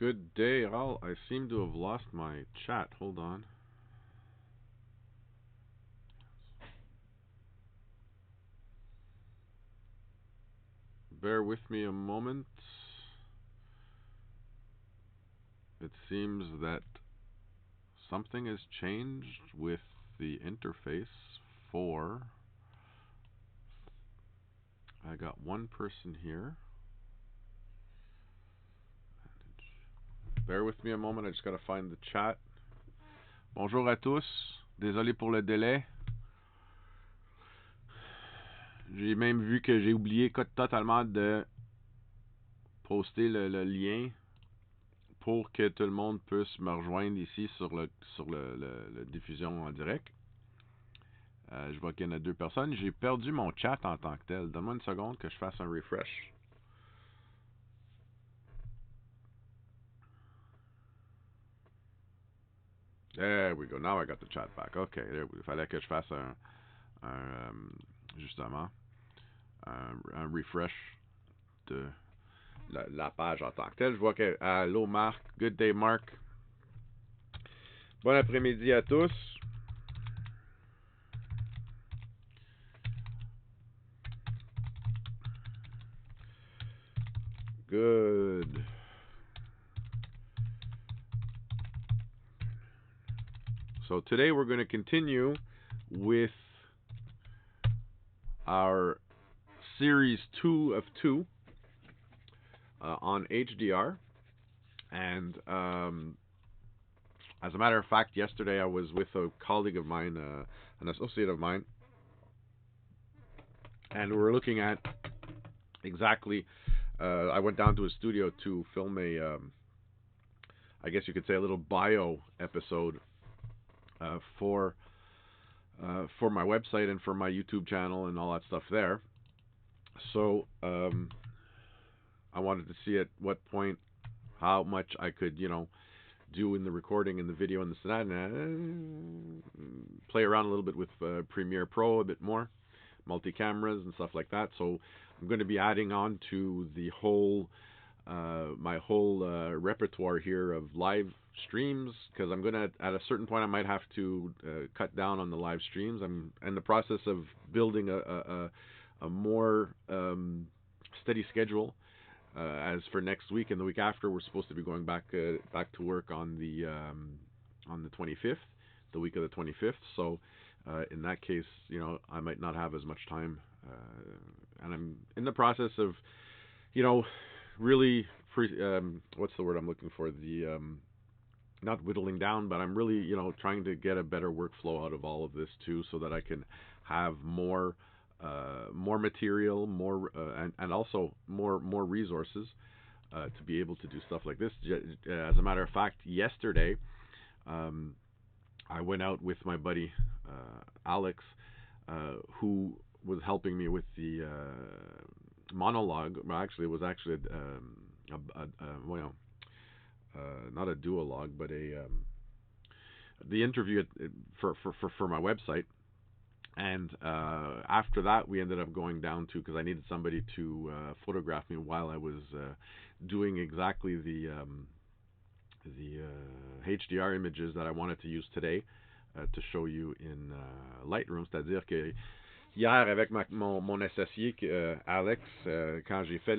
Good day, all. I seem to have lost my chat. Hold on. Bear with me a moment. It seems that something has changed with the interface for... I got one person here. Bear with me a moment, I just gotta find the chat. Bonjour à tous. Désolé pour le délai. J'ai même vu que j'ai oublié totalement de poster le lien pour que tout le monde puisse me rejoindre ici sur la diffusion en direct. Je vois qu'il y en a 2 personnes. J'ai perdu mon chat en tant que tel. Donne-moi une seconde que je fasse un refresh. There we go. Now I got the chat back. OK. Il fallait que je fasse justement un refresh de la page en tant que telle. Je vois que... Allô, Marc. Good day, Marc. Bon après-midi à tous. Good. So today we're going to continue with our series 2 of 2 on HDR. And as a matter of fact, yesterday I was with a colleague of mine, an associate of mine, and we were looking at exactly, I went down to a studio to film a, I guess you could say a little bio episode for my website and for my YouTube channel and all that stuff there. So I wanted to see at what point how much I could, do in the recording and the video and this and that, and play around a little bit with Premiere Pro a bit more, multi-cameras and stuff like that. So I'm going to be adding on to the whole, my whole repertoire here of live streams, because I'm going to, at a certain point, I might have to cut down on the live streams. I'm in the process of building a more steady schedule. As for next week and the week after, we're supposed to be going back to work on the 25th, the week of the 25th. So in that case, I might not have as much time, and I'm in the process of, really what's the word I'm looking for? The not whittling down, but I'm really trying to get a better workflow out of all of this too, so that I can have more material, more and also more resources to be able to do stuff like this. As a matter of fact, yesterday I went out with my buddy Alex, who was helping me with the monologue. Well, actually, it was actually not a duologue, but the interview for my website. And after that, we ended up going down to, because I needed somebody to photograph me while I was doing exactly the HDR images that I wanted to use today to show you in Lightroom. C'est-à-dire que hier, avec mon associé Alex, quand j'ai fait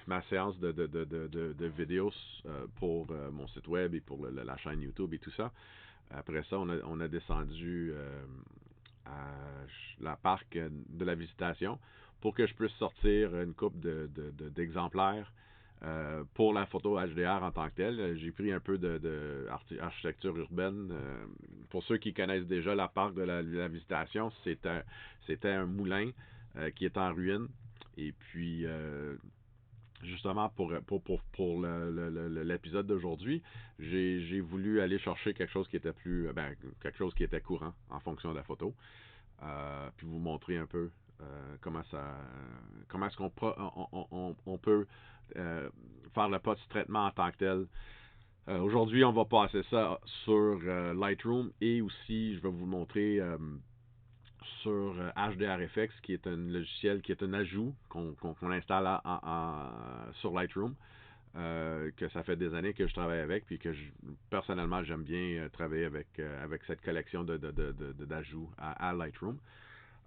ma séance de vidéos pour mon site web et pour la chaîne YouTube et tout ça, après ça, on a descendu à la parc de la visitation pour que je puisse sortir une couple d'exemplaires pour la photo HDR en tant que telle. J'ai pris un peu d'architecture urbaine. Pour ceux qui connaissent déjà la parc de la visitation, c'était un moulin qui est en ruine. Et puis justement pour l'épisode d'aujourd'hui, j'ai voulu aller chercher quelque chose qui était quelque chose qui était courant en fonction de la photo, puis vous montrer un peu comment est-ce qu'on peut faire le post-traitement en tant que tel. Aujourd'hui, on va passer ça sur Lightroom, et aussi je vais vous montrer sur HDR Effects, qui est un logiciel, qui est un ajout qu'on installe sur Lightroom. que ça fait des années que je travaille avec, puis que personnellement j'aime bien travailler avec cette collection d'ajouts à Lightroom.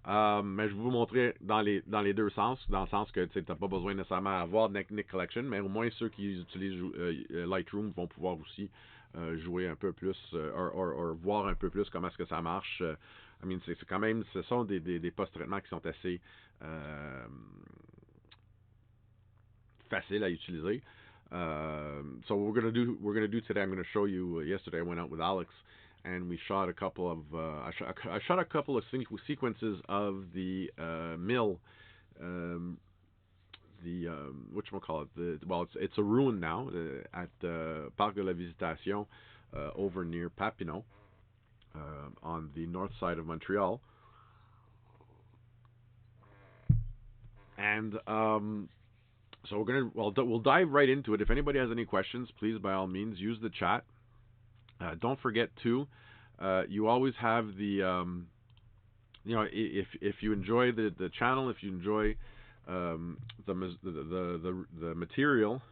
Mais je vais vous montrer dans les deux sens, dans le sens que tu n'as pas besoin nécessairement d'avoir Nik Collection, mais au moins ceux qui utilisent Lightroom vont pouvoir aussi jouer un peu plus, voir un peu plus comment est-ce que ça marche. I mean, c'est quand même, ce sont des post-traitements qui sont assez faciles à utiliser. So what we're gonna do today, I'm gonna show you. Yesterday, I went out with Alex, and we shot a couple of. I shot a couple of sequences of the mill. Whatchamacallit, it's a ruin now at Parc de la Visitation over near Papineau on the north side of Montreal, and so we'll dive right into it. If anybody has any questions, please by all means use the chat. Don't forget too, you always have the if you enjoy the channel, if you enjoy the material,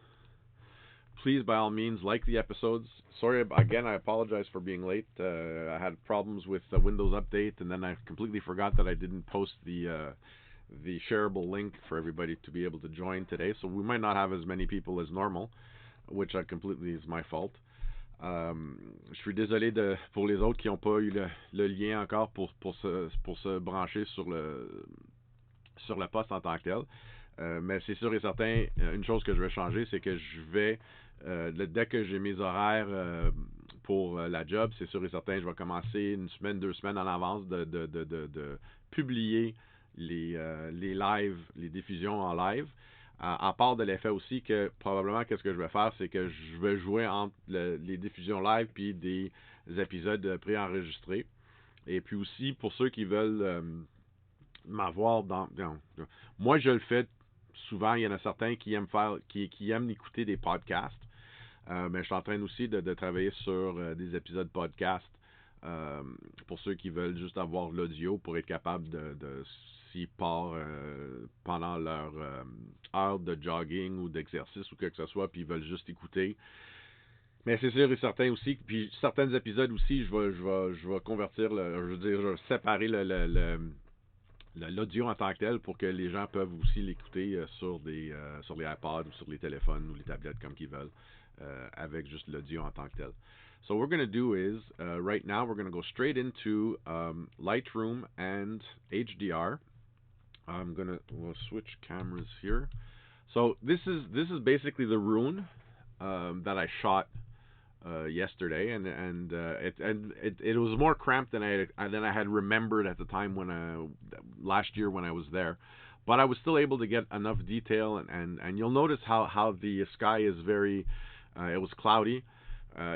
please by all means like the episodes. Sorry again, I apologize for being late. I had problems with the Windows update, and then I completely forgot that I didn't post the shareable link for everybody to be able to join today. So we might not have as many people as normal, which completely is my fault. Je suis désolé pour les autres qui n'ont pas eu le lien encore pour se brancher sur le poste en tant que tel. Mais c'est sûr et certain, une chose que je vais changer, c'est que je vais, dès que j'ai mes horaires pour la job, c'est sûr et certain, je vais commencer une semaine, 2 semaines en avance de publier les lives, les diffusions en live. À part de l'effet aussi que probablement qu'est-ce que je vais faire, c'est que je vais jouer entre les diffusions live puis des épisodes préenregistrés. Et puis aussi, pour ceux qui veulent m'avoir moi je le fais souvent, il y en a certains qui aiment qui aiment écouter des podcasts. Mais je suis en train aussi de travailler sur des épisodes podcast pour ceux qui veulent juste avoir l'audio pour être capable de s'ils partent pendant leur heure de jogging ou d'exercice ou quoi que ce soit, puis ils veulent juste écouter. Mais c'est sûr et certain aussi, puis certains épisodes aussi, je vais convertir, je vais séparer l'audio en tant que tel pour que les gens peuvent aussi l'écouter sur les iPods ou sur les téléphones ou les tablettes comme qu'ils veulent, avec juste l'audio en tant que tel. So what we're going to do is, right now we're going to go straight into Lightroom and HDR. We'll switch cameras here. So this is basically the ruin that I shot yesterday, and it was more cramped than I had remembered at the time last year when I was there. But I was still able to get enough detail, and you'll notice how the sky is very. It was cloudy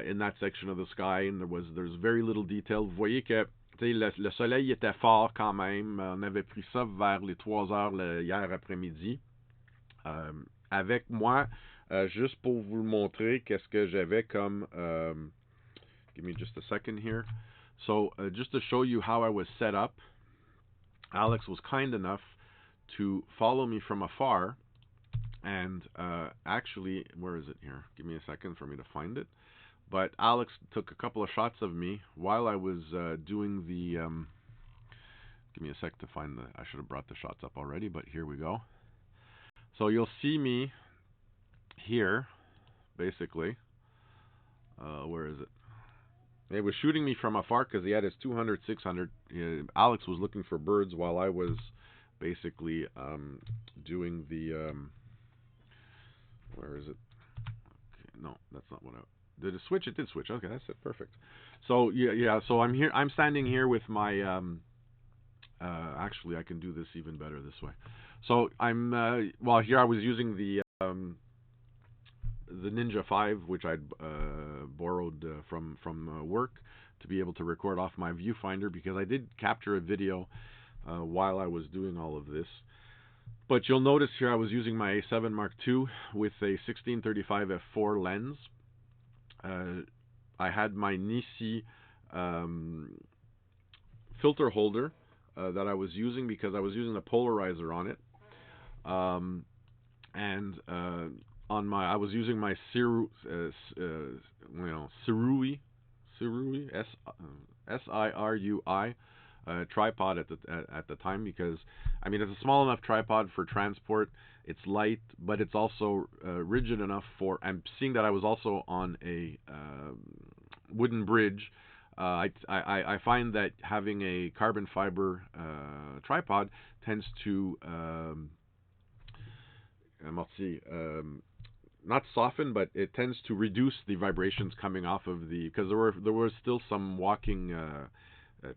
in that section of the sky, and there's very little detail. Vous voyez que le soleil était fort quand même. On avait pris ça vers les 3 heures hier après-midi. Avec moi, juste pour vous le montrer, qu'est-ce que j'avais comme... give me just a second here. So, just to show you how I was set up, Alex was kind enough to follow me from afar. And actually, where is it here? Give me a second for me to find it. But Alex took a couple of shots of me while I was doing the... give me a sec to find I should have brought the shots up already, but here we go. So you'll see me here, basically. Where is it? He was shooting me from afar because he had his 200, 600. Alex was looking for birds while I was basically doing the... where is it? Okay, no, that's not what I... Did it switch? It did switch. Okay, that's it. Perfect. So yeah. So I'm here. I'm standing here with my. Actually, I can do this even better this way. So I'm. Here I was using the Ninja 5, which I'd borrowed from work to be able to record off my viewfinder, because I did capture a video while I was doing all of this. But you'll notice here I was using my A7 Mark II with a 1635 f4 lens. I had my Nisi filter holder that I was using because I was using a polarizer on it. And on my, I was using my Sirui, Sirui tripod at the time, because I mean, it's a small enough tripod for transport. It's light, but it's also rigid enough for. And seeing that I was also on a wooden bridge, I find that having a carbon fiber tripod tends to not soften, but it tends to reduce the vibrations coming off of the, because there was still some walking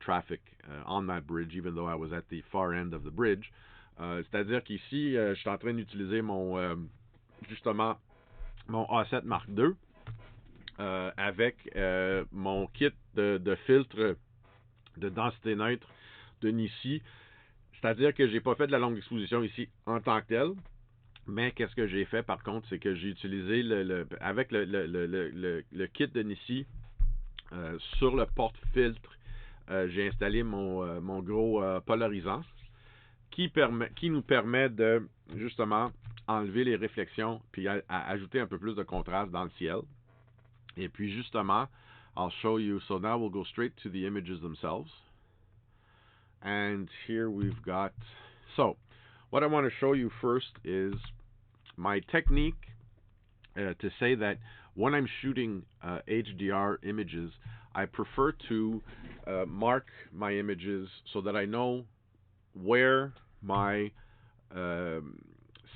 traffic on that bridge, even though I was at the far end of the bridge. C'est-à-dire qu'ici, je suis en train d'utiliser mon justement mon A7 Mark II avec mon kit de filtre de densité neutre de Nissi. C'est-à-dire que j'ai pas fait de la longue exposition ici en tant que tel. Mais qu'est-ce que j'ai fait par contre, c'est que j'ai utilisé avec le kit de Nissi sur le porte-filtre, j'ai installé mon gros polarisant qui nous permet de justement enlever les réflexions puis à ajouter un peu plus de contraste dans le ciel. Et puis justement, I'll show you. So now we'll go straight to the images themselves. And here we've got, so what I want to show you first is my technique to say that when I'm shooting HDR images, I prefer to mark my images so that I know where my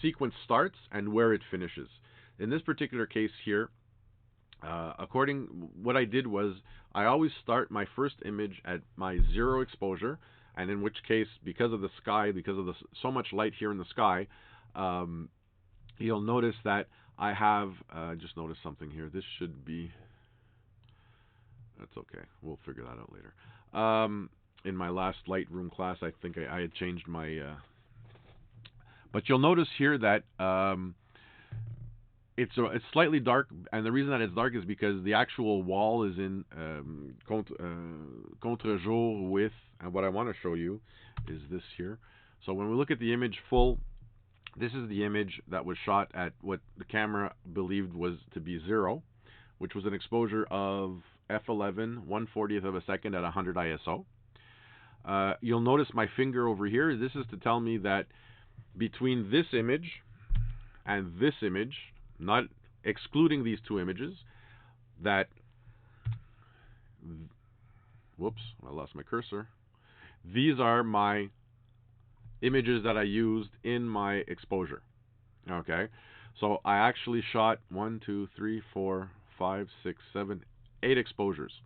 sequence starts and where it finishes. In this particular case here, what I did was I always start my first image at my 0 exposure, and in which case, because of the sky, because of so much light here in the sky, you'll notice that I have, just noticed something here. This should be, that's okay. We'll figure that out later. In my last Lightroom class, I think I had changed my, but you'll notice here that it's slightly dark, and the reason that it's dark is because the actual wall is in contre-jour with, and what I want to show you is this here. So when we look at the image full, this is the image that was shot at what the camera believed was to be 0, which was an exposure of f11, 1/40th of a second at 100 ISO. You'll notice my finger over here. This is to tell me that between this image and this image, not excluding these two images, that, whoops, I lost my cursor. These are my images that I used in my exposure. Okay, so I actually shot 1, 2, 3, 4, 5, 6, 7, 8 exposures.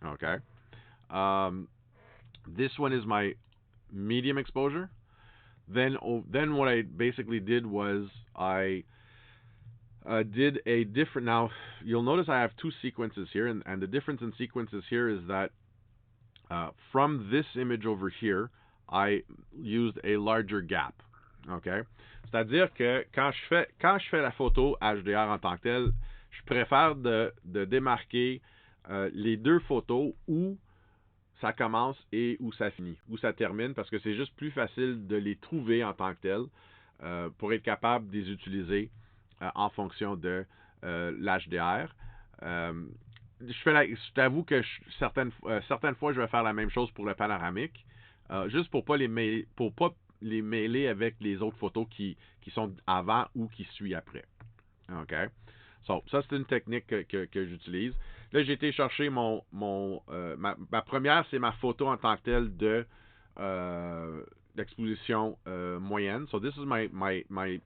Okay, this one is my medium exposure. Then what I basically did was I did a different. Now you'll notice I have two sequences here, and the difference in sequences here is that from this image over here, I used a larger gap. Okay, c'est-à-dire que quand je fais la photo HDR en tant que telle, je préfère de démarquer les deux photos où ça commence et où ça finit, où ça termine, parce que c'est juste plus facile de les trouver en tant que telles pour être capable de les utiliser en fonction de l'HDR. Je t'avoue que certaines fois, je vais faire la même chose pour le panoramique, juste pour pas les mêler avec les autres photos qui sont avant ou qui suivent après. OK? So, ça, c'est une technique que j'utilise. Là, j'ai été chercher ma première, c'est ma photo en tant que telle d'exposition moyenne. So, this is my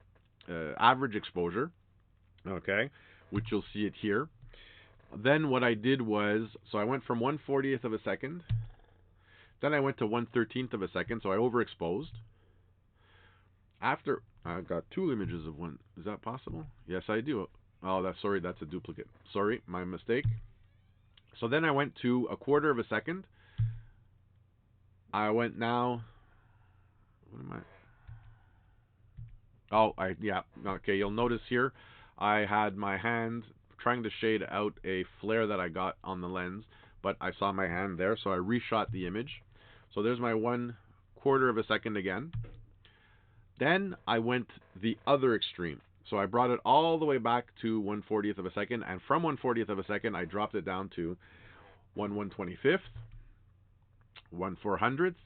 average exposure. Okay? Which you'll see it here. Then what I did was, so I went from 1/40th of a second. Then I went to 1/13th of a second, so I overexposed. After, I've got two images of one. Is that possible? Yes, I do. Oh, that's a duplicate. Sorry, my mistake. So then I went to 1/4 of a second. I went now, what am I? Oh, yeah, okay, you'll notice here, I had my hand trying to shade out a flare that I got on the lens, but I saw my hand there, so I reshot the image. So there's my 1/4 of a second again. Then I went the other extreme. So I brought it all the way back to 1/40th of a second, and from 1/40th of a second, I dropped it down to 1/125th, 1/400th,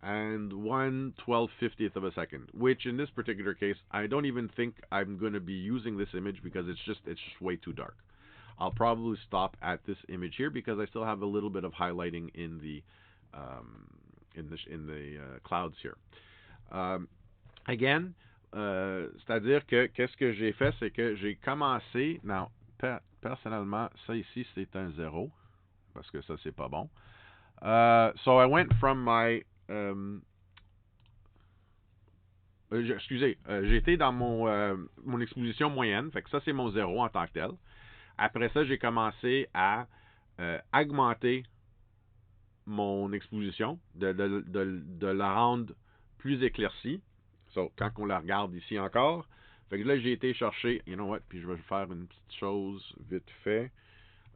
and 1/1250th of a second, which in this particular case, I don't even think I'm going to be using this image because it's just way too dark. I'll probably stop at this image here because I still have a little bit of highlighting in the clouds here. Again, c'est-à-dire que qu'est-ce que j'ai fait, c'est que j'ai commencé. Non, personnellement, ça ici c'est un 0 parce que ça c'est pas bon. So I went from my excusez, j'étais dans mon exposition moyenne, fait que ça c'est mon 0 en tant que tel. Après ça, j'ai commencé à augmenter mon exposition, de la rendre plus éclaircie. So, quand on la regarde ici encore, fait que là, j'ai été chercher, you know what, puis je vais faire une petite chose vite fait.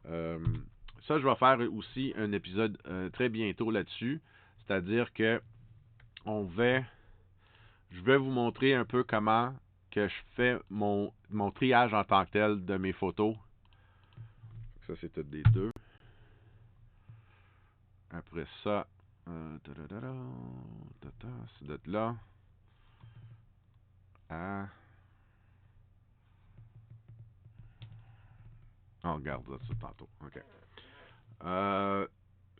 Ça, je vais faire aussi un épisode très bientôt là-dessus. C'est-à-dire que je vais vous montrer un peu comment que je fais mon triage en tant que tel de mes photos. Ça, c'est toutes des deux. Après ça, c'est d'être là. On regarde ça tantôt. OK.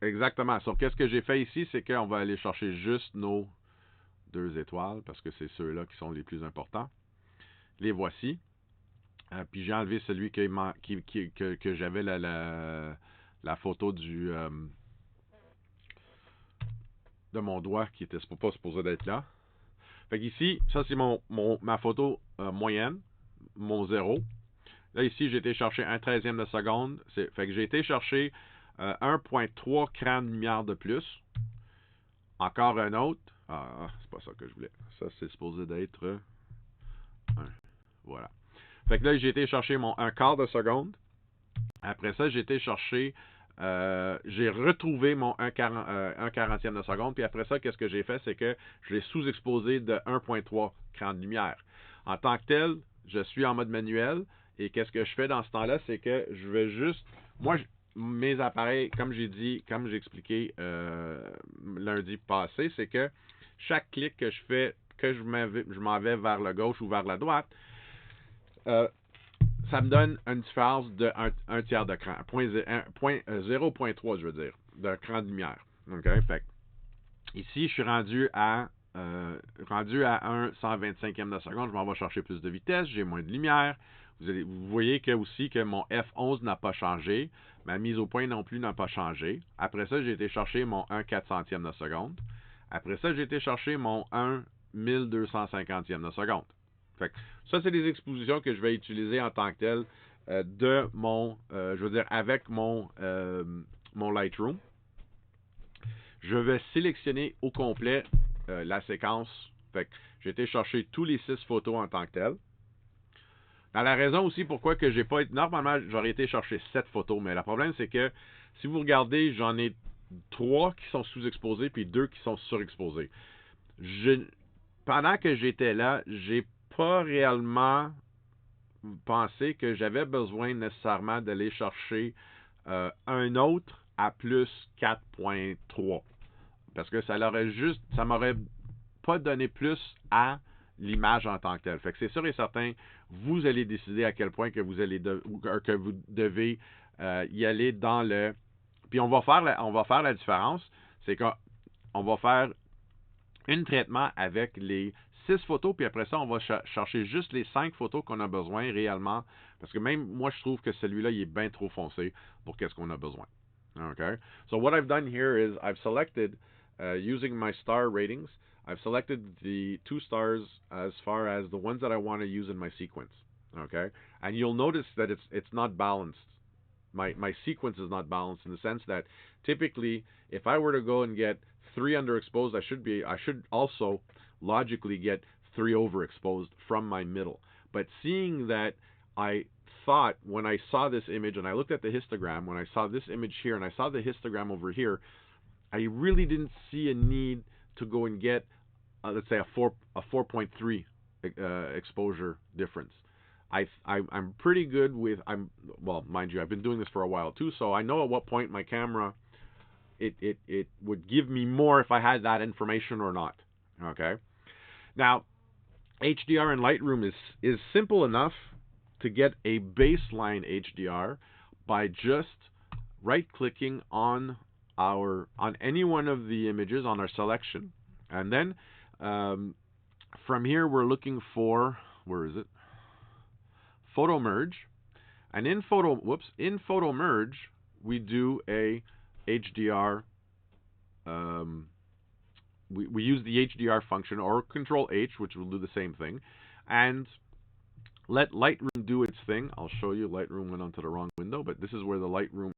Exactement. Donc, qu'est-ce que j'ai fait ici, c'est qu'on va aller chercher juste nos 2 étoiles, parce que c'est ceux-là qui sont les plus importants. Les voici. Puis j'ai enlevé celui que j'avais la photo de mon doigt qui était pas supposé d'être là. Fait qu'ici, ça c'est ma photo moyenne, mon 0. Là ici, j'ai été chercher 1/13e de seconde. Fait que j'ai été chercher 1.3 crans de lumière de plus. Encore un autre. C'est pas ça que je voulais. Ça, c'est supposé d'être 1. Voilà. Fait que là, j'ai été chercher mon 1/4 de seconde. Après ça, j'ai été chercher... j'ai retrouvé mon 1/40e de seconde. Puis après ça, qu'est-ce que j'ai fait? C'est que je l'ai sous-exposé de 1.3 crans de lumière. En tant que tel, je suis en mode manuel. Et qu'est-ce que je fais dans ce temps-là? C'est que je vais juste... Moi, mes appareils, comme j'ai expliqué lundi passé, c'est que chaque clic que je fais, que je m'en vais vers la gauche ou vers la droite, ça me donne une différence de 1 tiers de cran, 0.3 je veux dire, d'un cran de lumière. Okay? Fait que, ici, je suis rendu à 1/125e de seconde, je m'en vais chercher plus de vitesse, j'ai moins de lumière. Vous voyez que aussi que mon F11 n'a pas changé, ma mise au point non plus n'a pas changé. Après ça, j'ai été chercher mon 1/400e de seconde. Après ça, j'ai été chercher mon 1/1250e de seconde. Fait que ça, c'est des expositions que je vais utiliser en tant que tel de mon, je veux dire, avec mon Lightroom. Je vais sélectionner au complet la séquence. Fait que j'ai été chercher tous les 6 photos en tant que tel. Dans la raison aussi pourquoi que j'ai pas été... Normalement, j'aurais été chercher 7 photos, mais le problème, c'est que si vous regardez, j'en ai 3 qui sont sous-exposés puis 2 qui sont surexposés. Pendant que j'étais là, j'ai pas réellement pensé que j'avais besoin nécessairement d'aller chercher un autre à plus 4.3. Parce que ça m'aurait pas donné plus à l'image en tant que telle. Fait que c'est sûr et certain, vous allez décider à quel point que vous devez y aller dans le... Puis on va faire la différence, c'est qu'on va faire un traitement avec les 6 photos, puis après ça, on va chercher juste les 5 photos qu'on a besoin réellement, parce que même moi, je trouve que celui-là, il est bien trop foncé pour qu'est-ce qu'on a besoin. Okay? So what I've done here is I've selected, using my star ratings, I've selected the 2 stars as far as the ones that I want to use in my sequence. Okay? And you'll notice that it's not balanced. My sequence is not balanced in the sense that typically, if I were to go and get 3 underexposed, I should also logically get 3 overexposed from my middle. But seeing that I thought when I saw this image and I looked at the histogram, when I saw this image here and I saw the histogram over here, I really didn't see a need to go and get, let's say, a 4.3 exposure difference. I'm pretty good with, well, mind you, I've been doing this for a while too, so I know at what point my camera, it would give me more if I had that information or not. Okay. Now, HDR in Lightroom is simple enough to get a baseline HDR by just right-clicking on any one of the images on our selection, and then from here we're looking for, where is it? Photo merge, and in photo merge we do a HDR. We use the HDR function or Control H, which will do the same thing, and let Lightroom do its thing. I'll show you. Lightroom went onto the wrong window, but this is where the Lightroom.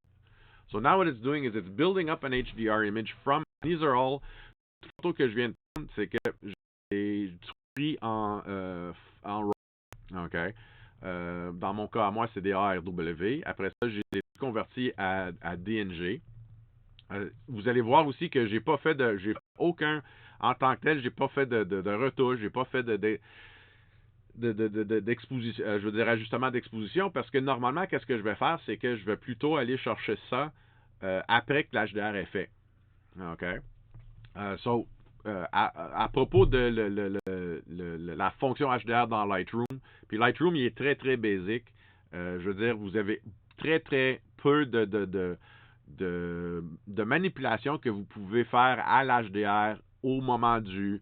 So now what it's doing is it's building up an HDR image from. These are all photos que je viens de prendre, c'est que j'ai pris en RAW. Okay. Dans mon cas, à moi, c'est des ARW. Après ça, j'ai converti à DNG. Vous allez voir aussi que j'ai aucun, en tant que tel, j'ai pas fait de retouche, j'ai pas fait d'exposition, je veux dire ajustement d'exposition, parce que normalement, qu'est-ce que je vais faire, c'est que je vais plutôt aller chercher ça après que l'HDR est fait. OK? À propos de la fonction HDR dans Lightroom, puis Lightroom, il est très, très basic. Je veux dire, vous avez très, très peu de manipulation que vous pouvez faire à l'HDR au moment du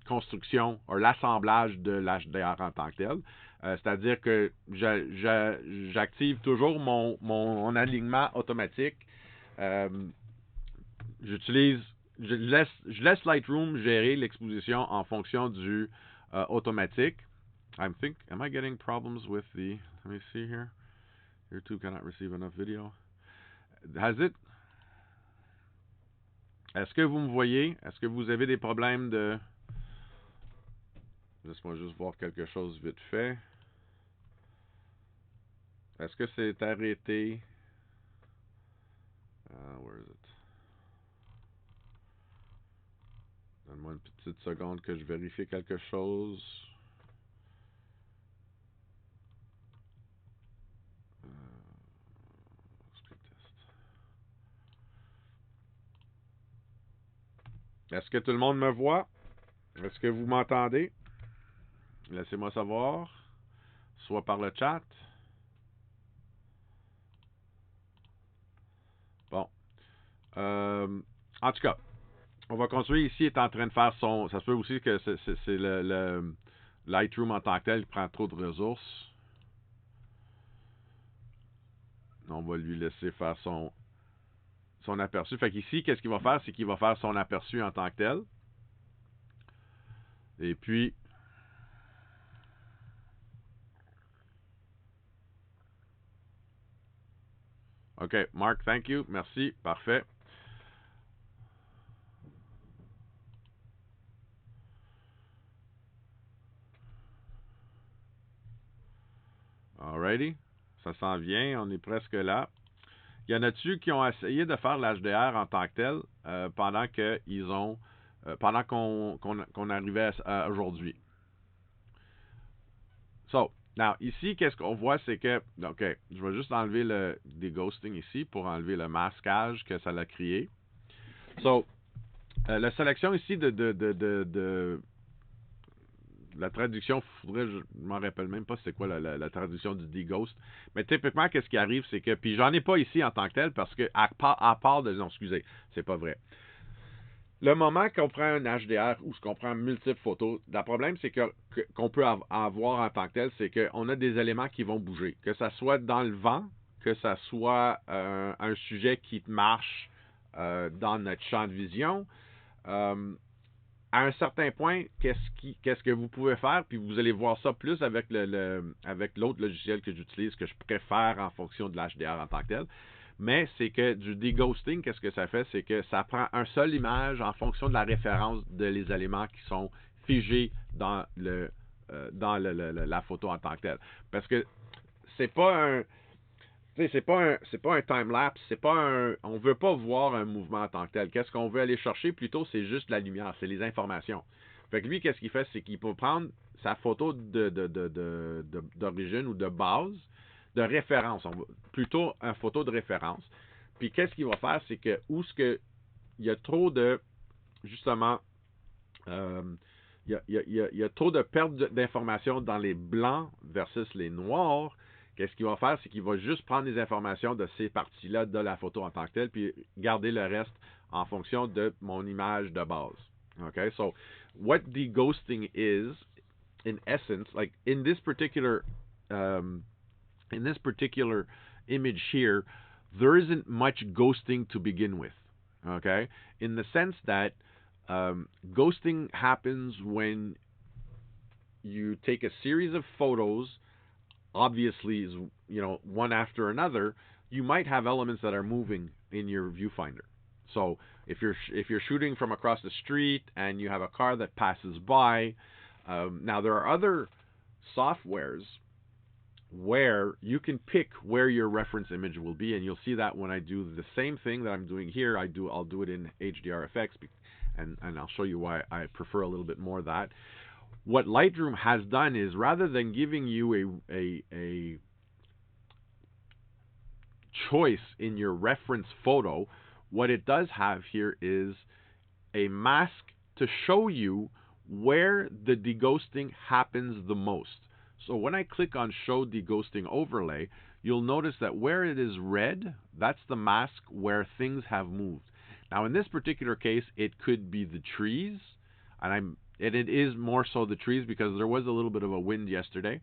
construction ou l'assemblage de l'HDR en tant que tel. C'est-à-dire que j'active toujours mon alignement automatique. Je laisse Lightroom gérer l'exposition en fonction du automatique. Am I getting problems with the, let me see here. YouTube cannot receive enough video. Est-ce que vous me voyez? Est-ce que vous avez des problèmes de... Laisse-moi juste voir quelque chose vite fait. Est-ce que c'est arrêté? Where is it? Donne-moi une petite seconde que je vérifie quelque chose. Est-ce que tout le monde me voit? Est-ce que vous m'entendez? Laissez-moi savoir. Soit par le chat. Bon. En tout cas, on va continuer. Ici, il est en train de faire son... Ça se peut aussi que c'est le Lightroom en tant que tel qui prend trop de ressources. On va lui laisser faire son aperçu. Fait qu'ici, qu'est-ce qu'il va faire? C'est qu'il va faire son aperçu en tant que tel. Et puis... OK, Mark, thank you. Merci. Parfait. Alrighty. Ça s'en vient. On est presque là. Il y en a-tu qui ont essayé de faire l'HDR en tant que tel pendant qu'on arrivait à aujourd'hui? So, now, ici, qu'est-ce qu'on voit, c'est que, OK, je vais juste enlever le deghosting ici pour enlever le masquage que ça a créé. So, la sélection ici de la traduction, je m'en rappelle même pas c'est quoi la traduction du deghost. Mais typiquement, qu'est-ce qui arrive, c'est que, puis j'en ai pas ici en tant que tel, parce que à part de, non, excusez, c'est pas vrai. Le moment qu'on prend un HDR ou qu'on prend multiples photos, le problème, c'est qu'on peut avoir en tant que tel, c'est qu'on a des éléments qui vont bouger. Que ça soit dans le vent, que ça soit un sujet qui marche dans notre champ de vision. À un certain point, qu'est-ce que vous pouvez faire, puis vous allez voir ça plus avec l'autre logiciel que j'utilise, que je préfère en fonction de l'HDR en tant que tel. Mais c'est que du deghosting, qu'est-ce que ça fait? C'est que ça prend un seul image en fonction de la référence les éléments qui sont figés dans la photo en tant que telle. Parce que c'est pas un... C'est pas un time-lapse, on veut pas voir un mouvement en tant que tel. Qu'est-ce qu'on veut aller chercher plutôt, c'est juste la lumière, c'est les informations. Fait que lui, qu'est-ce qu'il fait? C'est qu'il peut prendre sa photo d'origine ou de base, de référence, plutôt une photo de référence. Puis qu'est-ce qu'il va faire? C'est que où ce que il y a trop de, justement, il y a trop de perte d'informations dans les blancs versus les noirs. Qu'est-ce qu'il va faire? C'est qu'il va juste prendre les informations de ces parties-là de la photo en tant que telle, puis garder le reste en fonction de mon image de base. Okay? So, what deghosting is, in essence, like in this particular image here, there isn't much ghosting to begin with. Okay? In the sense that ghosting happens when you take a series of photos, obviously, one after another. You might have elements that are moving in your viewfinder. So if you're shooting from across the street and you have a car that passes by, now there are other softwares where you can pick where your reference image will be, and you'll see that when I do the same thing that I'm doing here. I'll do it in HDR Effects, and I'll show you why I prefer a little bit more of that. What Lightroom has done is, rather than giving you a choice in your reference photo, what it does have here is a mask to show you where the deghosting happens the most. So when I click on Show Deghosting Overlay, you'll notice that where it is red, that's the mask where things have moved. Now in this particular case, it could be the trees, and it is more so the trees because there was a little bit of a wind yesterday,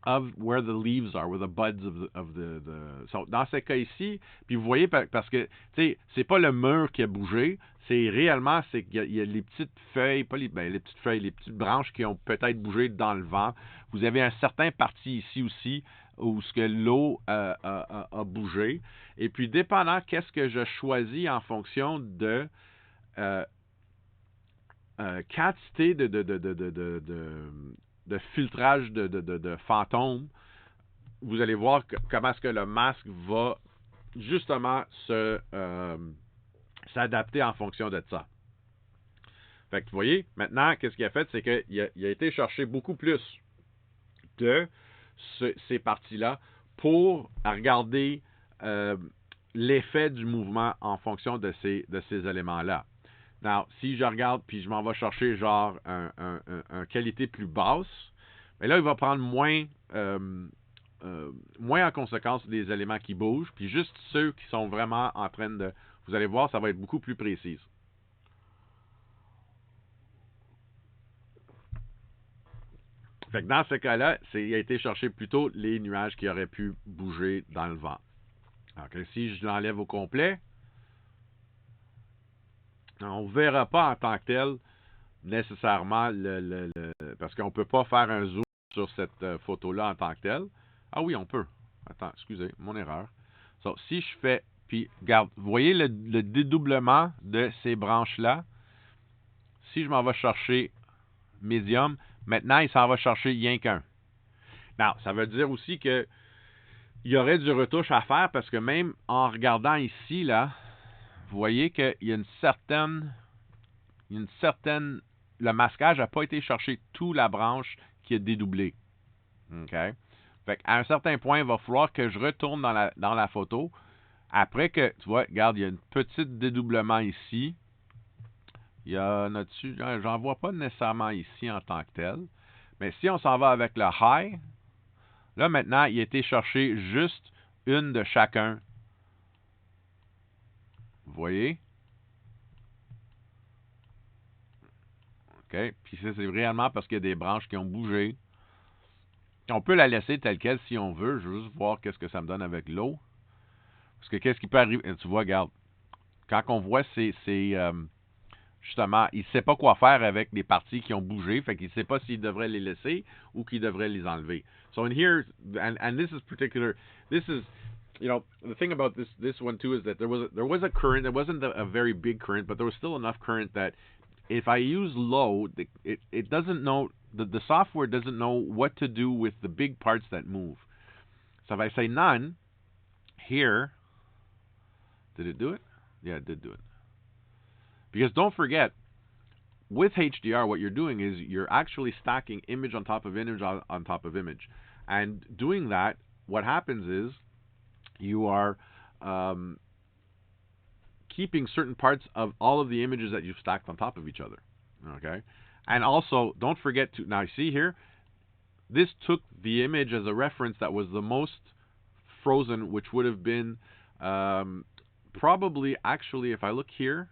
of where the leaves are, where the buds of the so dans ce cas ici, puis vous voyez parce que tu sais, c'est pas le mur qui a bougé, c'est réellement c'est qu'il y a les petites feuilles, pas les petites feuilles, les petites branches qui ont peut-être bougé dans le vent. Vous avez un certain parti ici aussi où ce que l'eau a bougé, et puis dépendant qu'est-ce que je choisis en fonction de quantité de filtrage de fantômes, vous allez voir comment est-ce que le masque va justement s'adapter en fonction de ça. Fait que vous voyez, maintenant, qu'est-ce qu'il a fait? C'est qu'il a été chercher beaucoup plus de ces parties-là pour regarder l'effet du mouvement en fonction de ces éléments-là. Now, si je regarde puis je m'en vais chercher genre un qualité plus basse, mais là, il va prendre moins en conséquence des éléments qui bougent, puis juste ceux qui sont vraiment en train de... Vous allez voir, ça va être beaucoup plus précis. Fait que dans ce cas-là, il a été chercher plutôt les nuages qui auraient pu bouger dans le vent. Donc, si je l'enlève au complet, on ne verra pas en tant que tel nécessairement parce qu'on ne peut pas faire un zoom sur cette photo-là en tant que tel. Ah oui, on peut. Attends, excusez, mon erreur. So, si je fais, puis regarde, vous voyez le dédoublement de ces branches-là? Si je m'en vais chercher médium, maintenant, il s'en va chercher rien qu'un. Non, ça veut dire aussi que il y aurait du retouche à faire parce que même en regardant ici, là, vous voyez qu'il y a une certaine... Le masquage n'a pas été chercher toute la branche qui est dédoublée. OK? Fait qu'à un certain point, il va falloir que je retourne dans la photo. Après que, tu vois, regarde, il y a un petit dédoublement ici. Il y en a dessus, j'en vois pas nécessairement ici en tant que tel. Mais si on s'en va avec le high, là maintenant, il a été chercher juste une de chacun. Vous voyez? OK? Puis ça, c'est réellement parce qu'il y a des branches qui ont bougé. On peut la laisser telle quelle si on veut. Je veux juste voir qu'est-ce que ça me donne avec l'eau. Parce que qu'est-ce qui peut arriver? Tu vois, regarde. Quand on voit justement, il ne sait pas quoi faire avec les parties qui ont bougé. Fait qu'il ne sait pas s'il devrait les laisser ou qu'il devrait les enlever. So in here, and this is particular, this is, the thing about this one too is that there was a current. There wasn't a very big current, but there was still enough current that if I use low, it doesn't know, the software doesn't know what to do with the big parts that move. So if I say none, here, did it do it? Yeah, it did do it. Because don't forget, with HDR, what you're doing is you're actually stacking image on top of image on top of image. And doing that, what happens is you are keeping certain parts of all of the images that you've stacked on top of each other. Okay? And also, don't forget to, now see here, this took the image as a reference that was the most frozen, which would have been probably, actually, if I look here,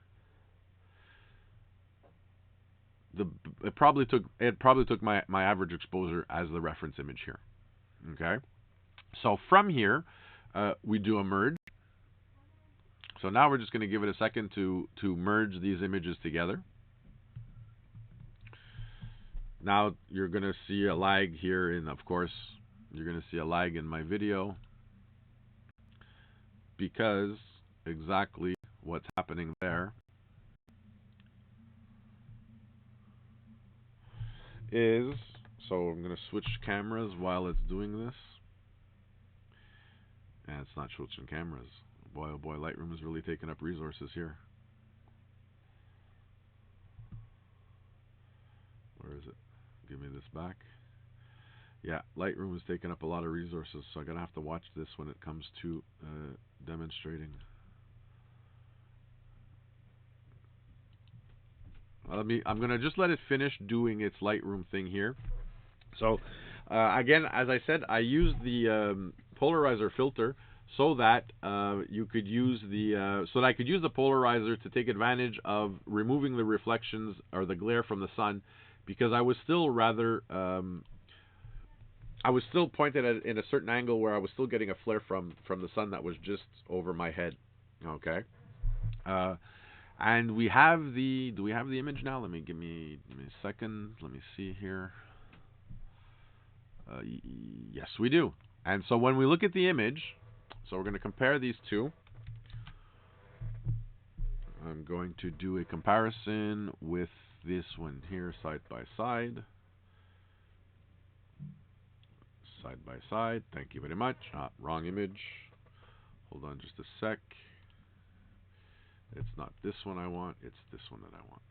it probably took my average exposure as the reference image here. Okay? So from here, we do a merge. So now we're just going to give it a second to merge these images together. Now you're going to see a lag here, and of course you're going to see a lag in my video because exactly what's happening there is, so I'm going to switch cameras while it's doing this. And it's not switching cameras. Boy, oh boy, Lightroom is really taking up resources here. Where is it? Give me this back. Yeah, Lightroom is taking up a lot of resources, so I'm going to have to watch this when it comes to demonstrating. I'm going to just let it finish doing its Lightroom thing here. So, again, as I said, I use the polarizer filter so that you could use the so that I could use the polarizer to take advantage of removing the reflections or the glare from the sun, because I was still rather I was still pointed at in a certain angle where I was still getting a flare from the sun that was just over my head. Okay. And we have the, do we have the image now? Give me a second. Let me see here. Yes, we do. And so when we look at the image, so we're going to compare these two. I'm going to do a comparison with this one here, side by side. Side by side. Thank you very much. Wrong image. Hold on just a sec. It's not this one I want, it's this one that I want.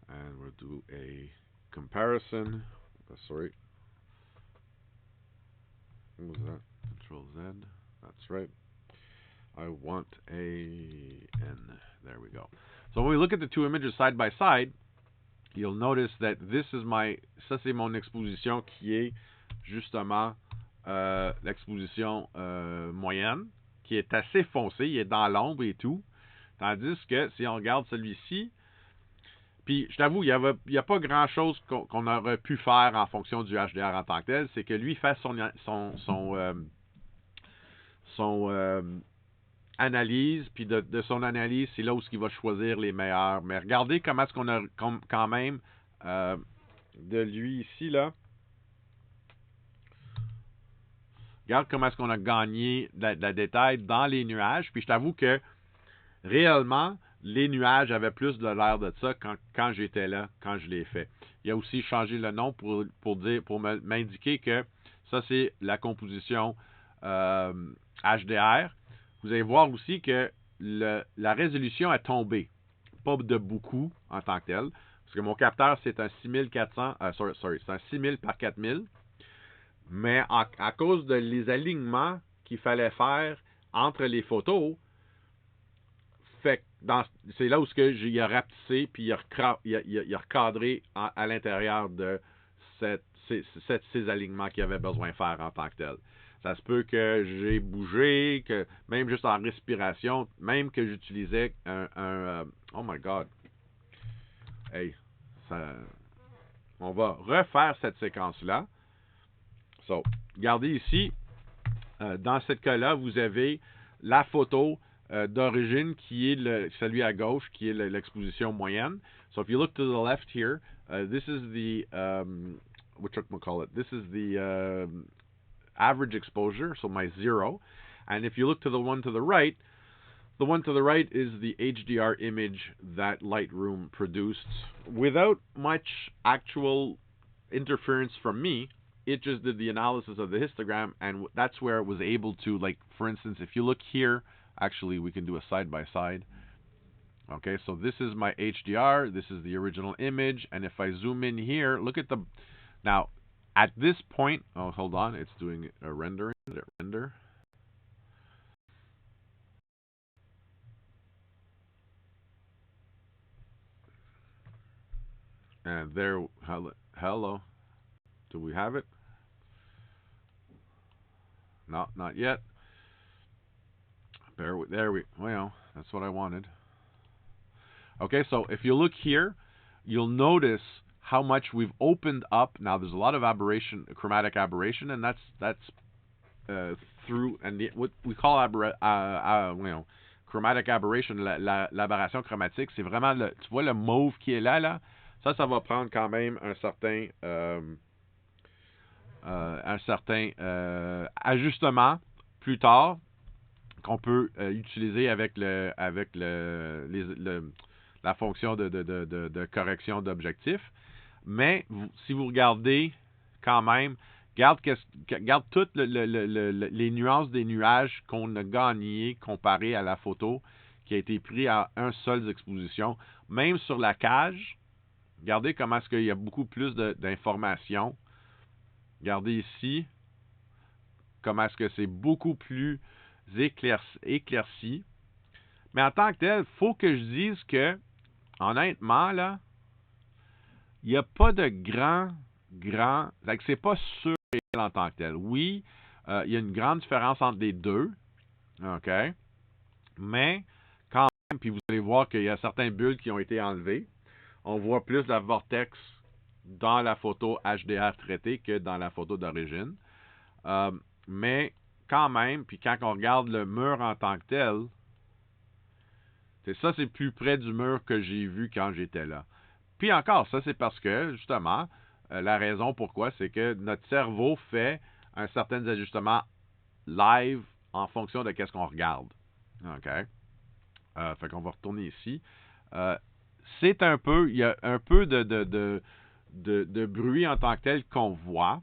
And we'll do a comparison. Sorry. What was that? Control Z. That's right. I want a N. There we go. So when we look at the two images side by side, you'll notice that this is my, ça c'est mon exposition qui est justement l'exposition moyenne, qui est assez foncé, il est dans l'ombre et tout. Tandis que si on regarde celui-ci, puis je t'avoue, il n'y a pas grand-chose qu'on aurait pu faire en fonction du HDR en tant que tel, c'est que lui fait son analyse, puis de son analyse, c'est là où il va choisir les meilleurs. Mais regardez comment est-ce qu'on a quand même de lui ici, là. Regarde comment est-ce qu'on a gagné de la détail dans les nuages. Puis je t'avoue que réellement, les nuages avaient plus de l'air de ça quand j'étais là, quand je l'ai fait. Il a aussi changé le nom pour m'indiquer que ça, c'est la composition HDR. Vous allez voir aussi que la résolution est tombée. Pas de beaucoup en tant que tel. Parce que mon capteur, c'est un 6400, c'est un 6000 par 4000. Mais à cause de les alignements qu'il fallait faire entre les photos, c'est là où il a rapetissé puis il a recadré à l'intérieur de ces alignements qu'il avait besoin de faire en tant que tel. Ça se peut que j'ai bougé, que même juste en respiration, même que j'utilisais oh my God. Hey, on va refaire cette séquence-là. So, regardez ici, dans cette cas-là, vous avez la photo d'origine qui est celui à gauche, qui est l'exposition moyenne. So if you look to the left here, this is the, whatchamacallit, this is the average exposure, so my 0. And if you look to the one to the right is the HDR image that Lightroom produced without much actual interference from me. It just did the analysis of the histogram, and that's where it was able to, like, for instance, if you look here, actually, we can do a side-by-side. Okay, so this is my HDR. This is the original image. And if I zoom in here, look at the... Now, at this point... Oh, hold on. It's doing a rendering. Render. And there... Hello. Do we have it? No, not yet. There we... Well, that's what I wanted. Okay, so if you look here, you'll notice how much we've opened up. Now, there's a lot of aberration, chromatic aberration, and that's through, and what we call chromatic aberration, l'aberration chromatique, c'est vraiment, tu vois le mauve qui est là, ça va prendre quand même un certain ajustement plus tard qu'on peut utiliser avec la fonction de correction d'objectif. Mais si vous regardez quand même, regarde toutes les nuances des nuages qu'on a gagné comparé à la photo qui a été prise à un seul exposition. Même sur la cage, regardez comment est-ce qu'il y a beaucoup plus d'informations. Regardez ici comment est-ce que c'est beaucoup plus éclairci. Mais en tant que tel, il faut que je dise que, honnêtement, là, il n'y a pas de grand... C'est pas sûr en tant que tel. Oui, il y a une grande différence entre les deux. OK? Mais, quand même, puis vous allez voir qu'il y a certains bulles qui ont été enlevés. On voit plus de vortex dans la photo HDR traitée que dans la photo d'origine. Mais, quand même, puis quand on regarde le mur en tant que tel, c'est plus près du mur que j'ai vu quand j'étais là. Puis encore, ça, c'est parce que, justement, la raison pourquoi, c'est que notre cerveau fait un certain ajustement live en fonction de qu'est-ce qu'on regarde. OK? Fait qu'on va retourner ici. C'est un peu, il y a un peu de bruit en tant que tel qu'on voit.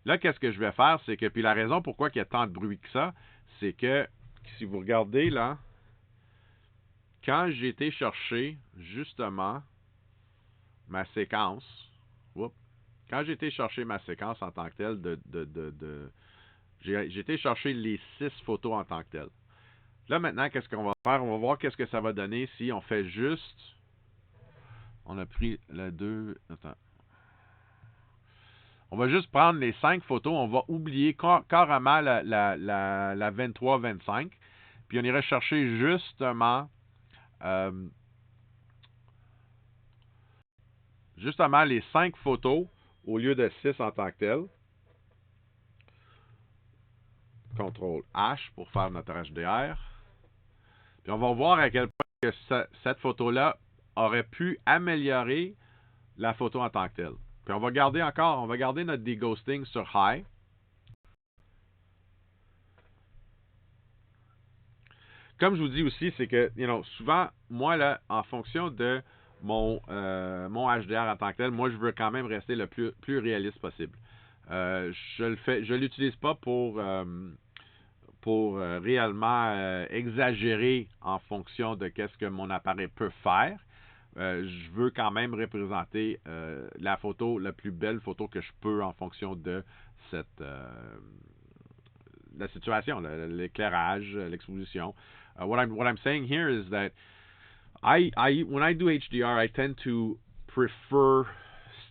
Là, qu'est-ce que je vais faire, c'est que, puis la raison pourquoi il y a tant de bruit que ça, c'est que, si vous regardez là, quand j'ai été chercher, justement, ma séquence, quand j'ai été chercher ma séquence en tant que telle, j'ai été chercher les 6 photos en tant que telles. Là, maintenant, qu'est-ce qu'on va faire? On va voir qu'est-ce que ça va donner si on fait juste... On a pris la 2... Attends. On va juste prendre les 5 photos. On va oublier carrément la 23-25. Puis on irait chercher justement... justement les 5 photos au lieu de 6 en tant que telles. CTRL H pour faire notre HDR. Puis on va voir à quel point que cette photo-là aurait pu améliorer la photo en tant que telle. Puis on va garder notre deghosting sur High. Comme je vous dis aussi, c'est que, souvent, moi, là, en fonction de mon HDR en tant que tel, moi, je veux quand même rester le plus réaliste possible. Je l'utilise pas pour réellement exagérer en fonction de qu'est-ce que mon appareil peut faire. Je veux quand même représenter la plus belle photo que je peux en fonction de la situation, l'éclairage, l'exposition. What I'm saying here is that when I do HDR, I tend to prefer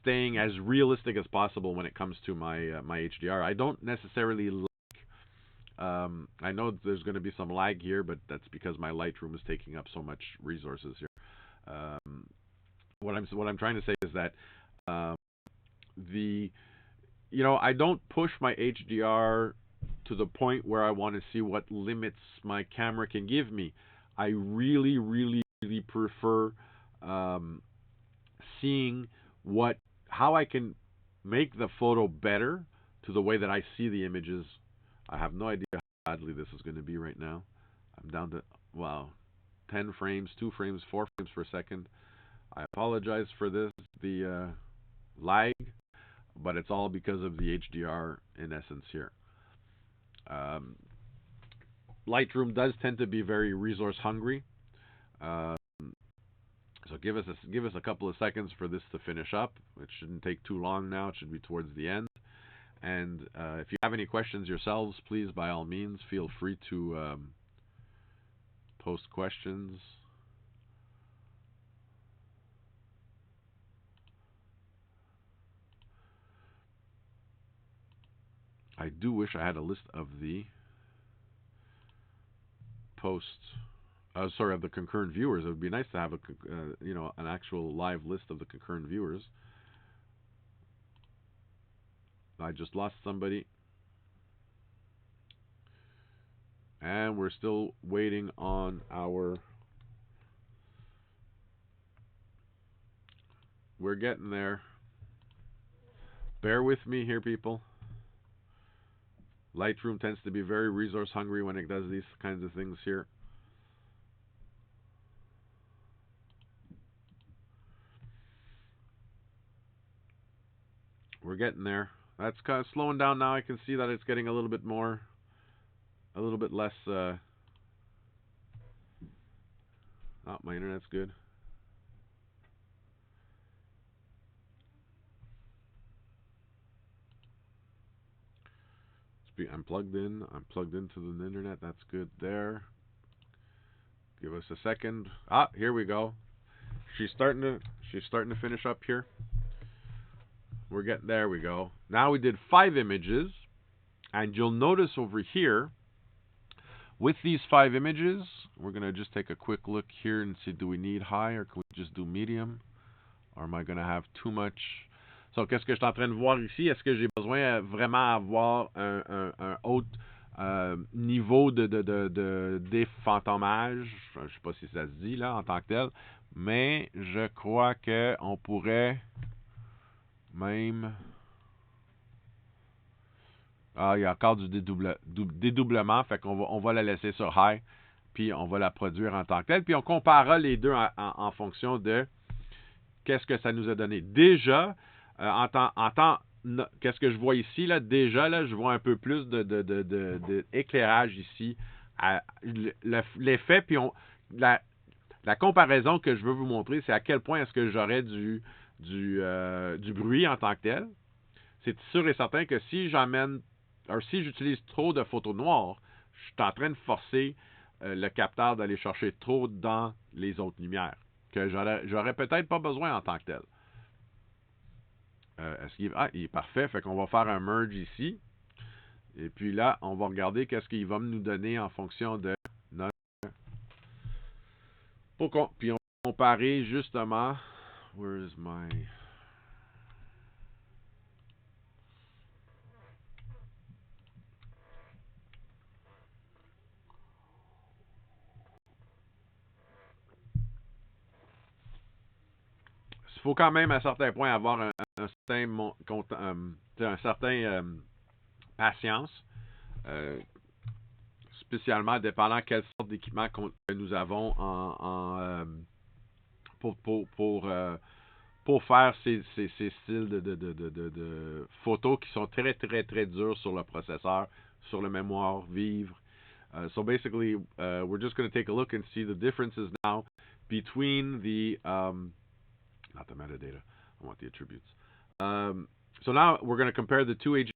staying as realistic as possible when it comes to my HDR. I don't necessarily I know there's going to be some lag here, but that's because my Lightroom is taking up so much resources here. What I'm trying to say is that I don't push my HDR to the point where I want to see what limits my camera can give me. I really, really, really prefer seeing how I can make the photo better to the way that I see the images. I have no idea how badly this is going to be right now. I'm down to, 10 frames, 2 frames, 4 frames per second. I apologize for the lag, but it's all because of the HDR in essence here. Lightroom does tend to be very resource hungry. So give us a couple of seconds for this to finish up. It shouldn't take too long now. It should be towards the end. And if you have any questions yourselves, please, by all means, feel free to post questions. I do wish I had a list of the of the concurrent viewers. It would be nice to have an actual live list of the concurrent viewers. I just lost somebody. And we're still waiting on our... We're getting there. Bear with me here, people. Lightroom tends to be very resource hungry when it does these kinds of things here. We're getting there. That's kind of slowing down now. I can see that it's getting a little bit less. Oh, my internet's good. I'm plugged in. I'm plugged into the internet. That's good there. Give us a second. Ah, here we go. She's starting to finish up here. We're getting there. We go. Now we did 5 images, and you'll notice over here with these 5 images, we're gonna just take a quick look here and see, do we need high or can we just do medium, or am I gonna have too much? So, qu'est-ce que je suis en train de voir ici? Est-ce que j'ai besoin vraiment avoir un haut niveau de défantomage? Je ne sais pas si ça se dit là en tant que tel, mais je crois que on pourrait même... Ah, il y a encore du dédoublement, fait qu'on va la laisser sur high, puis on va la produire en tant que telle, puis on comparera les deux en fonction de qu'est-ce que ça nous a donné. Déjà, qu'est-ce que je vois ici, là? Déjà, là, je vois un peu plus d'éclairage ici. L'effet, puis la comparaison que je veux vous montrer, c'est à quel point est-ce que j'aurais du bruit en tant que tel. C'est sûr et certain que si j'utilise trop de photos noires, je suis en train de forcer le capteur d'aller chercher trop dans les autres lumières, que j'aurais peut-être pas besoin en tant que tel. Il est parfait, fait qu'on va faire un merge ici. Et puis là, on va regarder qu'est-ce qu'il va nous donner en fonction de notre... Puis on va comparer justement... Where is my... Il faut quand même à un certain point avoir un certain patience, spécialement dépendant quelle sorte d'équipement que nous avons pour faire ces styles de photos qui sont très très très durs sur le processeur, sur le mémoire vivre. So basically, we're just going to take a look and see the differences now between the not the metadata. I want the attributes. So now we're going to compare the two HDR.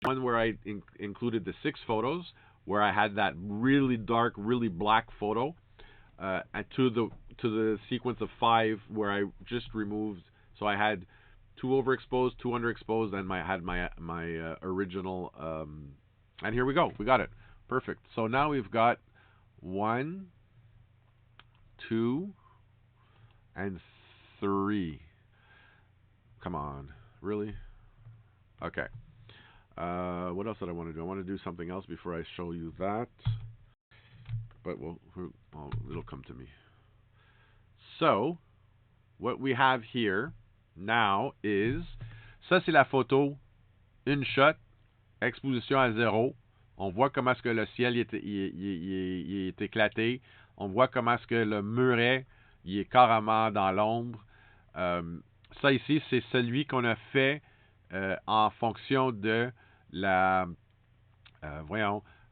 One where I included the 6 photos, where I had that really dark, really black photo, and to the sequence of 5 where I just removed. So I had 2 overexposed, 2 underexposed, and I had my original. And here we go. We got it. Perfect. So now we've got 1, 2, and 3. Come on, really? Okay. What else did I want to do? I want to do something else before I show you that. But it'll come to me. So, what we have here now is, ça c'est la photo, une shot, exposition à 0. On voit comment est-ce que le ciel il est éclaté. On voit comment est-ce que le muret il est carrément dans l'ombre. Ça ici, c'est celui qu'on a fait en fonction de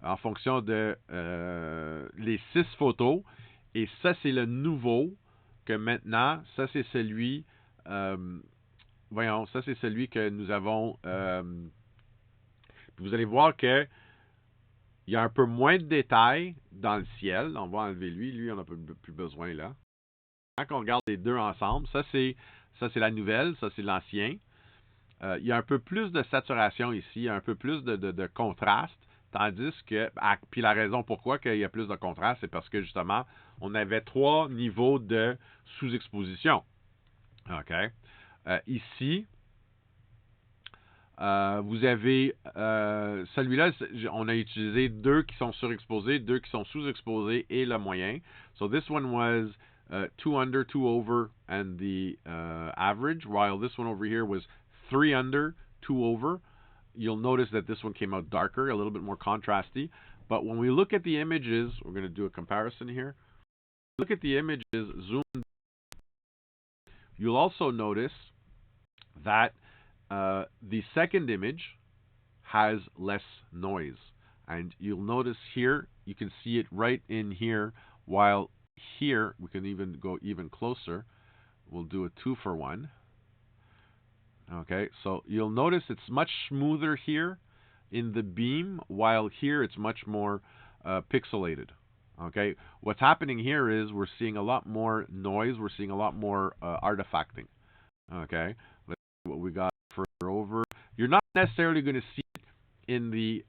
en fonction de les 6 photos. Et ça, c'est le nouveau que maintenant, ça c'est celui, voyons, ça c'est celui que nous avons, vous allez voir que il y a un peu moins de détails dans le ciel. On va enlever lui, on n'a plus besoin là. Quand on regarde les deux ensemble, ça c'est la nouvelle, ça c'est l'ancien. Il y a un peu plus de saturation ici, un peu plus de contraste, tandis que, puis la raison pourquoi il y a plus de contraste, c'est parce que justement, on avait 3 niveaux de sous-exposition. OK? Ici, vous avez celui-là, on a utilisé 2 qui sont surexposés, 2 qui sont sous-exposés et le moyen. So this one was 2 under, 2 over, and the average, while this one over here was 3 under, 2 over. You'll notice that this one came out darker, a little bit more contrasty. But when we look at the images, we're going to do a comparison here. Look at the images zoomed. You'll also notice that the second image has less noise. And you'll notice here, you can see it right in here, while here, we can even go even closer. We'll do a 2-for-1. Okay, so you'll notice it's much smoother here in the beam, while here it's much more pixelated. Okay, what's happening here is we're seeing a lot more noise, we're seeing a lot more artifacting. Okay, let's see what we got further over. You're not necessarily going to see it in the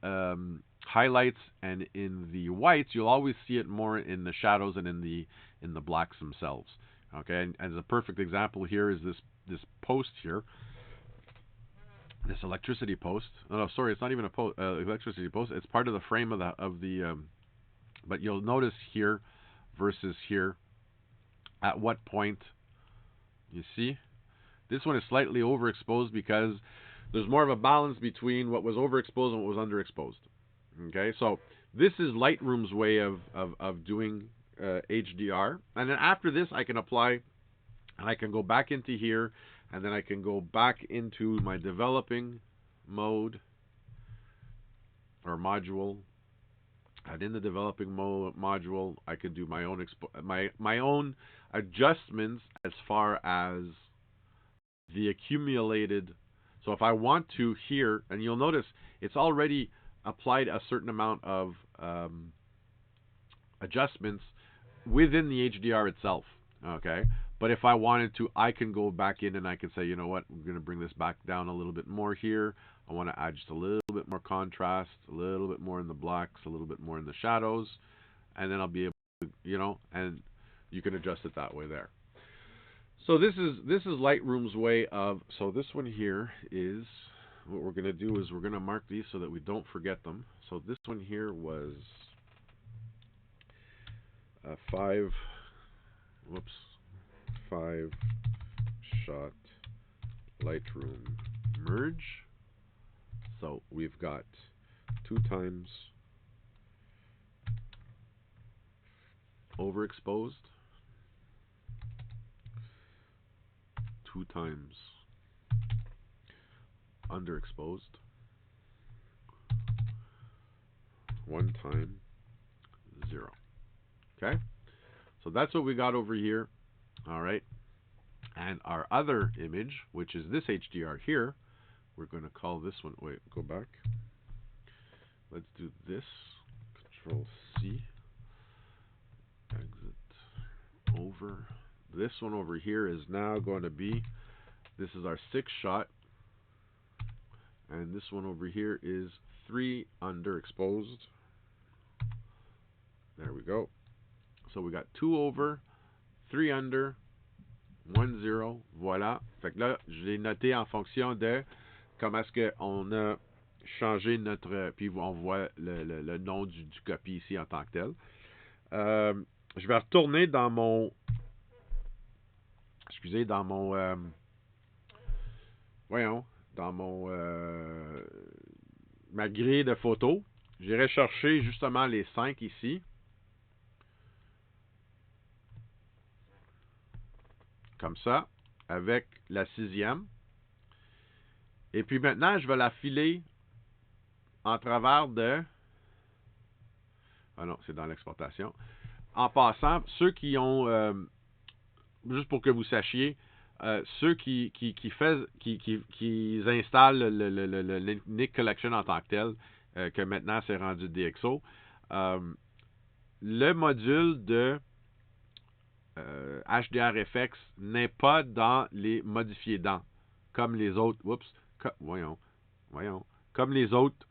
highlights and in the whites. You'll always see it more in the shadows and in the blacks themselves. Okay, and as a perfect example here is this post here. This electricity post. Oh, no, sorry, it's not even a electricity post. It's part of the frame of the. But you'll notice here versus here, at what point, you see, this one is slightly overexposed because there's more of a balance between what was overexposed and what was underexposed. Okay, so this is Lightroom's way of doing HDR, and then after this, I can apply, and I can go back into here. And then I can go back into my developing mode or module. And in the developing module, I can do my own my own adjustments as far as the accumulated. So if I want to here, and you'll notice it's already applied a certain amount of adjustments within the HDR itself. Okay. But if I wanted to, I can go back in and I can say, you know what, we're going to bring this back down a little bit more here. I want to add just a little bit more contrast, a little bit more in the blacks, a little bit more in the shadows, and then I'll be able to, you know, and you can adjust it that way there. So this is Lightroom's way of, so this one here is, what we're going to do is we're going to mark these so that we don't forget them. So this one here was 5-shot Lightroom merge. So we've got 2 times overexposed, 2 times underexposed, 1 time 0. Okay, so that's what we got over here. All right, and our other image, which is this HDR here, we're going to call this one, wait, go back. Let's do this, Control C, exit over. This one over here is now going to be, this is our 6-shot, and this one over here is 3 underexposed. There we go. So we got 2 over, 3 under, 1 0, voilà. Fait que là, je l'ai noté en fonction de comment est-ce qu'on a changé notre... Puis on voit le nom du copie ici en tant que tel. Je vais retourner dans mon... Excusez, dans mon... voyons, dans mon... ma grille de photos. J'irai chercher justement les 5 ici. Comme ça, avec la 6e. Et puis maintenant, je vais la filer en travers de... Ah non, c'est dans l'exportation. En passant, ceux qui ont juste pour que vous sachiez, ceux qui installent le Nik Collection en tant que tel, que maintenant c'est rendu DxO, le module de HDR Effects n'est pas dans les modifiés dans, comme les autres. Oups, voyons, comme les autres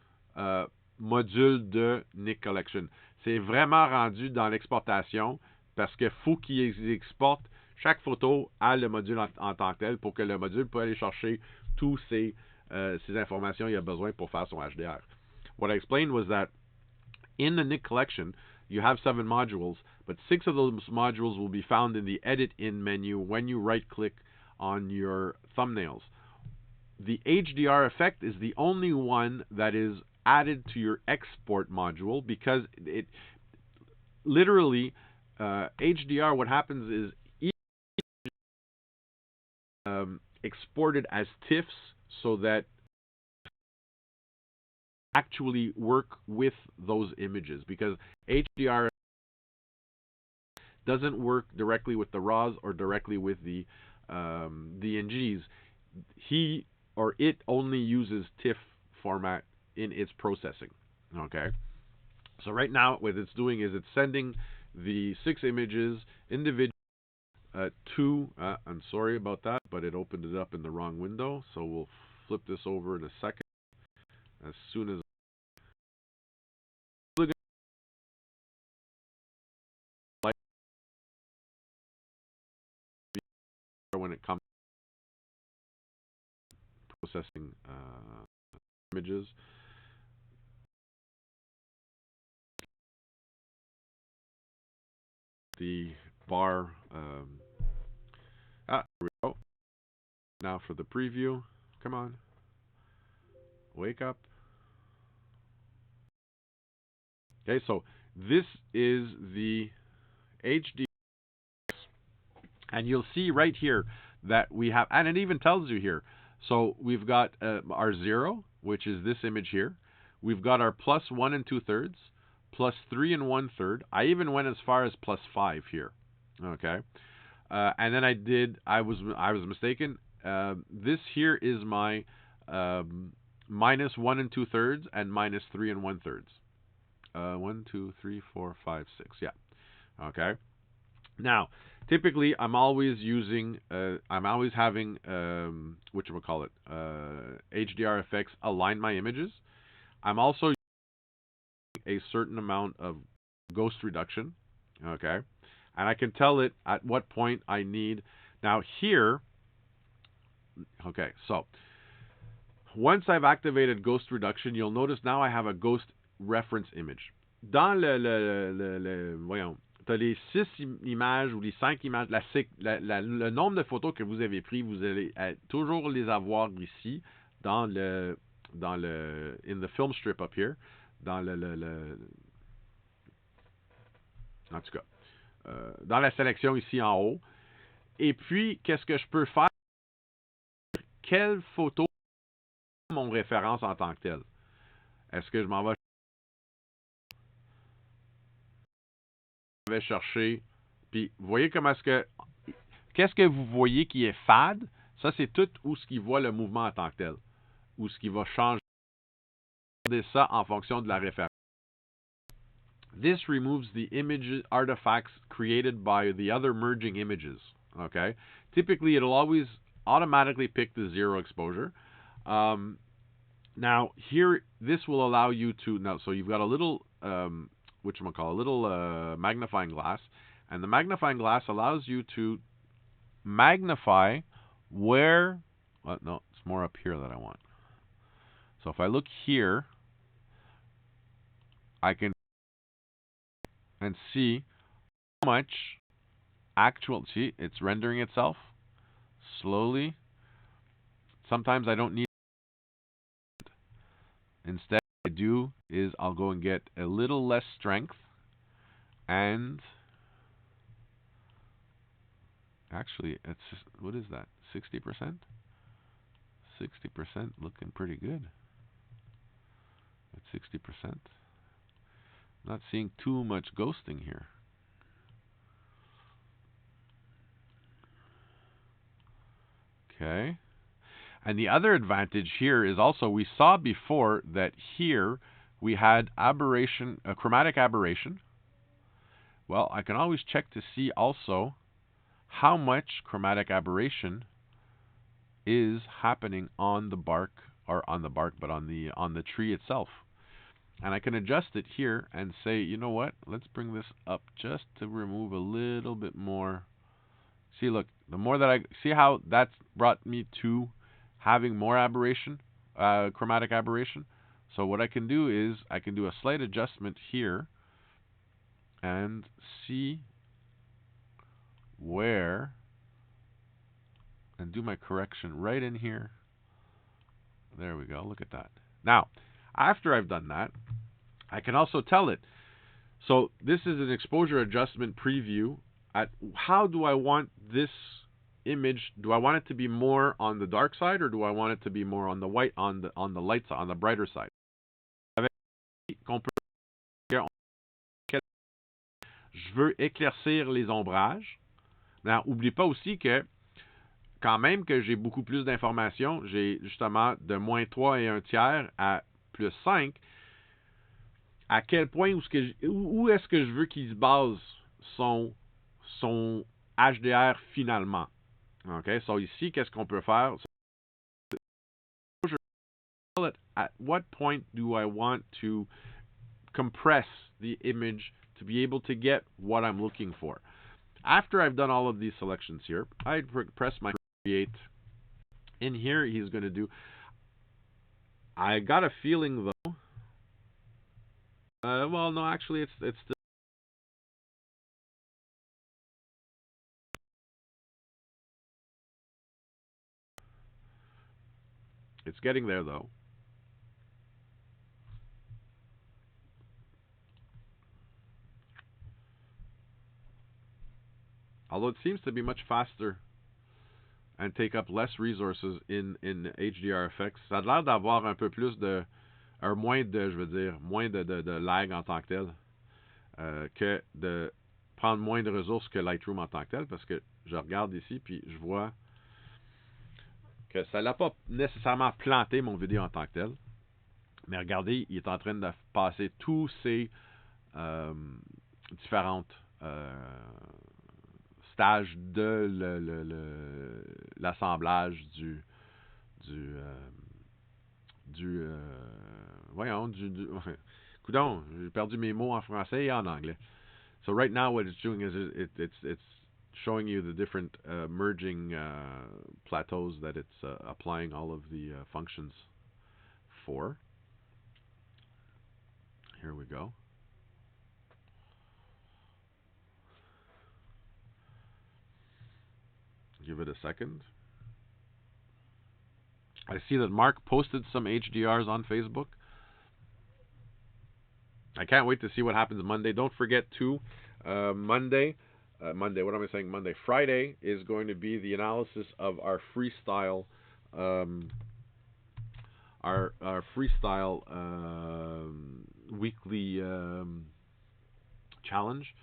modules de Nik Collection. C'est vraiment rendu dans l'exportation parce qu'il faut qu'ils exportent chaque photo à le module en tant que tel pour que le module puisse aller chercher toutes ces informations qu'il a besoin pour faire son HDR. What I explained was that in the Nik Collection, you have 7 modules, but 6 of those modules will be found in the Edit In menu when you right-click on your thumbnails. The HDR effect is the only one that is added to your export module because it literally, HDR, what happens is exported as TIFFs so that actually work with those images, because HDR doesn't work directly with the RAWs or directly with the DNGs. He or it only uses TIFF format in its processing. Okay, so right now what it's doing is it's sending the 6 images individually to. I'm sorry about that, but it opened it up in the wrong window. So we'll flip this over in a second. As soon as when it comes to processing images. The bar. Here we go. Now for the preview. Come on. Wake up. Okay, so this is the HD. And you'll see right here that we have, and it even tells you here. So we've got our 0, which is this image here. We've got our plus 1 2/3, plus 3 1/3. I even went as far as plus 5 here. Okay. And then I was mistaken. This here is my minus 1 2/3 and minus 3 1/3. 1, 2, 3, 4, 5, 6. Yeah. Okay. Now, typically, I'm always using, I'm always having, whatchamacallit, HDR Effects align my images. I'm also using a certain amount of ghost reduction. Okay. And I can tell it at what point I need. Now here, okay, so once I've activated ghost reduction, you'll notice now I have a ghost reference image. Dans voyons, tu as les 6 images ou les 5 images, le nombre de photos que vous avez pris, vous allez toujours les avoir ici dans in the film strip up here, dans en tout cas, dans la sélection ici en haut. Et puis, qu'est-ce que je peux faire? Quelle photo est mon référence en tant que telle? Est-ce que je m'en vais chercher? Puis, vous voyez comment est-ce que... Qu'est-ce que vous voyez qui est fade? Ça, c'est tout où ce qui voit le mouvement en tant que tel. Où ce qui va changer ça en fonction de la référence. This removes the image artifacts created by the other merging images. Okay? Typically, it'll always automatically pick the 0 exposure. Now, here, this will allow you to... Now, so you've got a little... whatchamacallit, a little magnifying glass. And the magnifying glass allows you to magnify where... Well, no, it's more up here that I want. So if I look here, I can and see how much actual... See, it's rendering itself slowly. Sometimes I don't need it. Instead, what I do is I'll go and get a little less strength, and actually, it's, what is that? 60%? 60% looking pretty good. At 60%. Not seeing too much ghosting here. Okay. And the other advantage here is also, we saw before that here we had aberration, chromatic aberration. Well, I can always check to see also how much chromatic aberration is happening on the bark, or on the bark, but on the tree itself. And I can adjust it here and say, you know what? Let's bring this up just to remove a little bit more. See, look, the more that I see how that's brought me to having more aberration, chromatic aberration. So what I can do is I can do a slight adjustment here and see where, and do my correction right in here. There we go. Look at that. Now, after I've done that, I can also tell it. So this is an exposure adjustment preview at how do I want this image. Do I want it to be more on the dark side, or do I want it to be more on the white, on the light side, on the brighter side? Je veux éclaircir les ombrages. Now, oublie pas aussi que quand même que j'ai beaucoup plus d'informations, j'ai justement de moins 3 et 1 tiers à plus 5. À quel point où est-ce que je veux qu'il se base son HDR finalement? Okay, so ici, qu'est-ce qu'on peut faire? At what point do I want to compress the image to be able to get what I'm looking for? After I've done all of these selections here, I press my create. In here, he's going to do. I got a feeling though. Well, no, actually, it's still. It's getting there though. Although it seems to be much faster and take up less resources in HDR Effects. Ça a l'air d'avoir un peu plus de, moins de, je veux dire, moins de lag en tant que tel, que de prendre moins de ressources que Lightroom en tant que tel, parce que je regarde ici puis je vois que ça l'a pas nécessairement planté mon vidéo en tant que tel. Mais regardez, il est en train de passer tous ces différentes stage de l'assemblage coudonc, j'ai perdu mes mots en français et en anglais. So right now what it's doing is it's showing you the different merging plateaus that it's applying all of the functions for. Here we go. Give it a second. I see that Mark posted some HDRs on Facebook. I can't wait to see what happens Monday. Don't forget to Monday, what am I saying? Monday. Friday is going to be the analysis of our freestyle, our freestyle weekly challenge.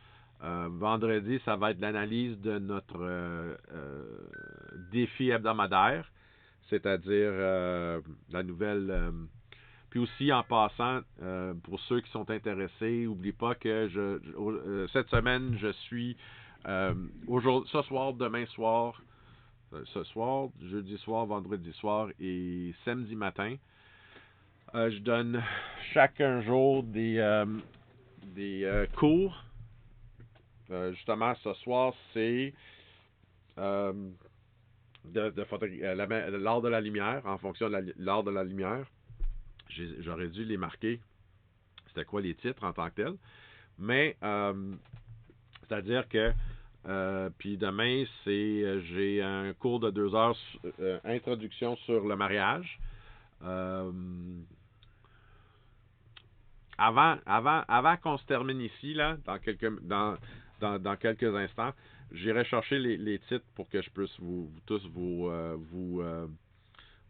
Vendredi, ça va être l'analyse de notre défi hebdomadaire, c'est-à-dire la nouvelle. Puis aussi, en passant, pour ceux qui sont intéressés, n'oubliez pas que cette semaine, je suis ce soir, demain soir, ce soir, jeudi soir, vendredi soir et samedi matin. Je donne chaque jour des cours. Justement, ce soir, c'est l'art de la lumière, en fonction de l'art de la lumière. J'aurais dû les marquer, c'était quoi les titres en tant que tels. Mais, c'est-à-dire que, puis demain, j'ai un cours de 2 heures, introduction sur le mariage. Avant qu'on se termine ici, là, dans quelques instants, j'irai chercher les titres pour que je puisse tous vous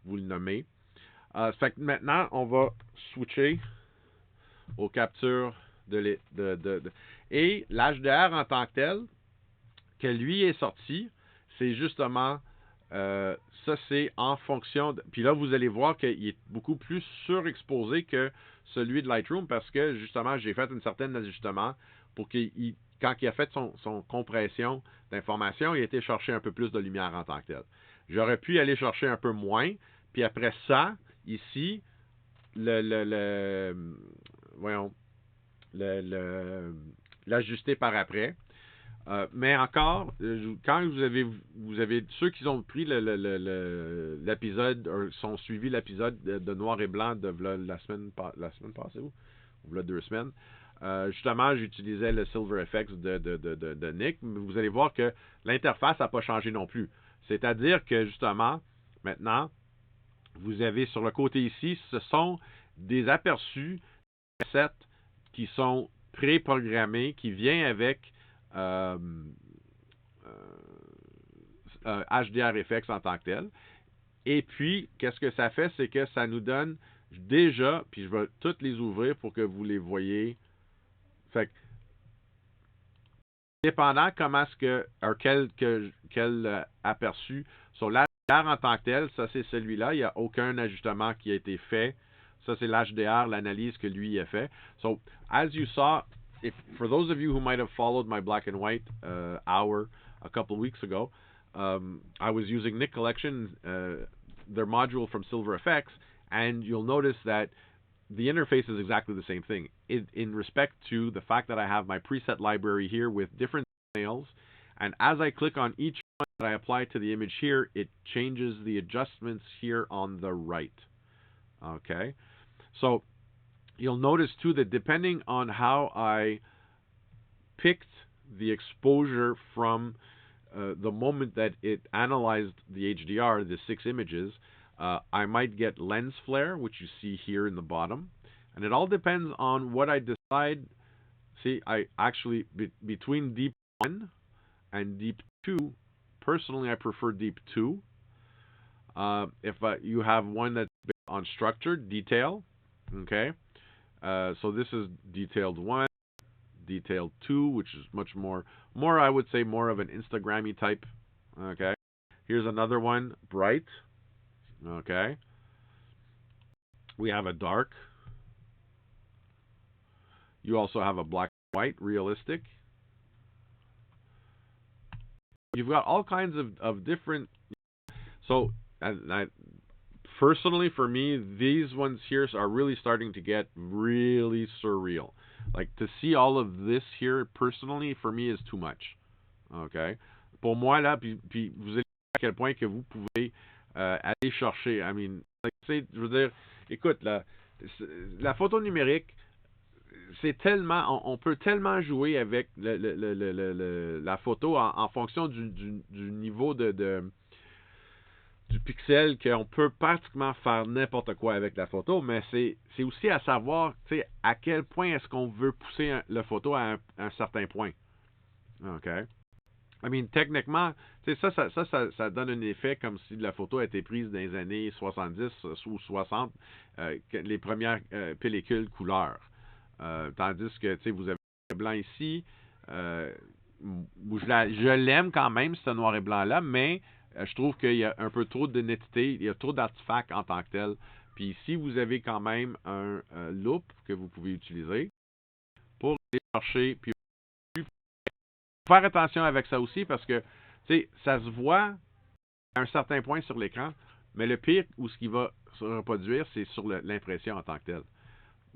le nommer. Fait que maintenant, on va switcher aux captures et l'HDR en tant que tel, que lui est sorti, c'est justement ça, c'est en fonction de... Puis là, vous allez voir qu'il est beaucoup plus surexposé que celui de Lightroom parce que, justement, j'ai fait un certain ajustement pour qu'il, quand il a fait son compression d'informations, il a été chercher un peu plus de lumière en tant que tel. J'aurais pu aller chercher un peu moins, puis après ça, ici, voyons, l'ajuster par après. Mais encore, quand vous avez ceux qui ont pris l'épisode, sont suivis l'épisode de Noir et Blanc de la semaine passée, ou là 2 semaines, justement, j'utilisais le Silver Effects de Nik. Vous allez voir que l'interface n'a pas changé non plus. C'est-à-dire que, justement, maintenant, vous avez sur le côté ici, ce sont des aperçus presets qui sont pré-programmés, qui viennent avec HDR Effects en tant que tel. Et puis, qu'est-ce que ça fait? C'est que ça nous donne déjà, puis je vais toutes les ouvrir pour que vous les voyez. Fait que, dépendant comment est-ce que, quel aperçu sur l'HDR en tant que tel, ça c'est celui-là, il n'y a aucun ajustement qui a été fait. Ça c'est l'HDR, l'analyse que lui a fait. So, as you saw, for those of you who might have followed my black and white hour a couple weeks ago, I was using Nik Collection, their module from Silver Effects, and you'll notice that the interface is exactly the same thing in respect to the fact that I have my preset library here with different thumbnails, and as I click on each one that I apply to the image here, it changes the adjustments here on the right. Okay, so you'll notice too that depending on how I picked the exposure from the moment that it analyzed the HDR, the 6 images, I might get lens flare, which you see here in the bottom. And it all depends on what I decide. See, I actually, between deep 1 and deep 2, personally I prefer deep 2. If you have one that's on structured, detail, okay? So this is detailed 1, detailed 2, which is much more I would say more of an Instagram-y type, okay? Here's another one, bright, okay? We have a dark. You also have a black and white, realistic. You've got all kinds of different... So, personally, for me, these ones here are really starting to get really surreal. Like, to see all of this here, personally, for me, is too much. Okay? Pour moi, là, puis vous allez voir à quel point que vous pouvez aller chercher. I mean, je veux dire, écoute, la photo numérique, c'est tellement, on peut tellement jouer avec la photo en fonction du niveau du pixel qu'on peut pratiquement faire n'importe quoi avec la photo, mais c'est aussi à savoir à quel point est-ce qu'on veut pousser la photo à un certain point. OK? I mean, techniquement, ça donne un effet comme si la photo a été prise dans les années 70 ou 60, les premières pellicules couleurs. Tandis que vous avez le blanc ici. Je l'aime quand même, ce noir et blanc-là, mais je trouve qu'il y a un peu trop de netteté, il y a trop d'artefacts en tant que tel. Puis ici, vous avez quand même un loop que vous pouvez utiliser pour aller chercher. Puis faire attention avec ça aussi parce que ça se voit à un certain point sur l'écran, mais le pire ou ce qui va se reproduire, c'est sur l'impression en tant que telle.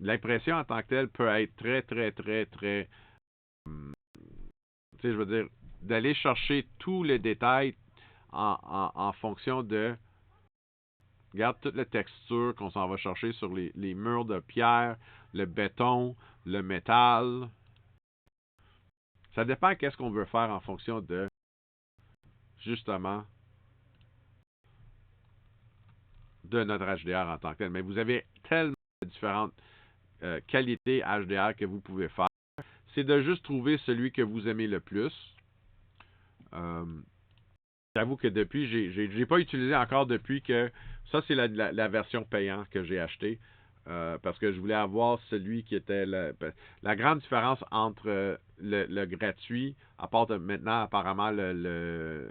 L'impression en tant que telle peut être très, très, très, très... je veux dire, d'aller chercher tous les détails en fonction de... Regarde toute la texture qu'on s'en va chercher sur les murs de pierre, le béton, le métal. Ça dépend qu'est-ce qu'on veut faire en fonction de, justement, de notre HDR en tant que tel. Mais vous avez tellement de différentes qualités HDR que vous pouvez faire. C'est de juste trouver celui que vous aimez le plus. J'avoue que depuis, j'ai pas utilisé encore depuis que... Ça, c'est la version payante que j'ai achetée. Parce que je voulais avoir celui qui était... La grande différence entre le gratuit, à part maintenant, apparemment, le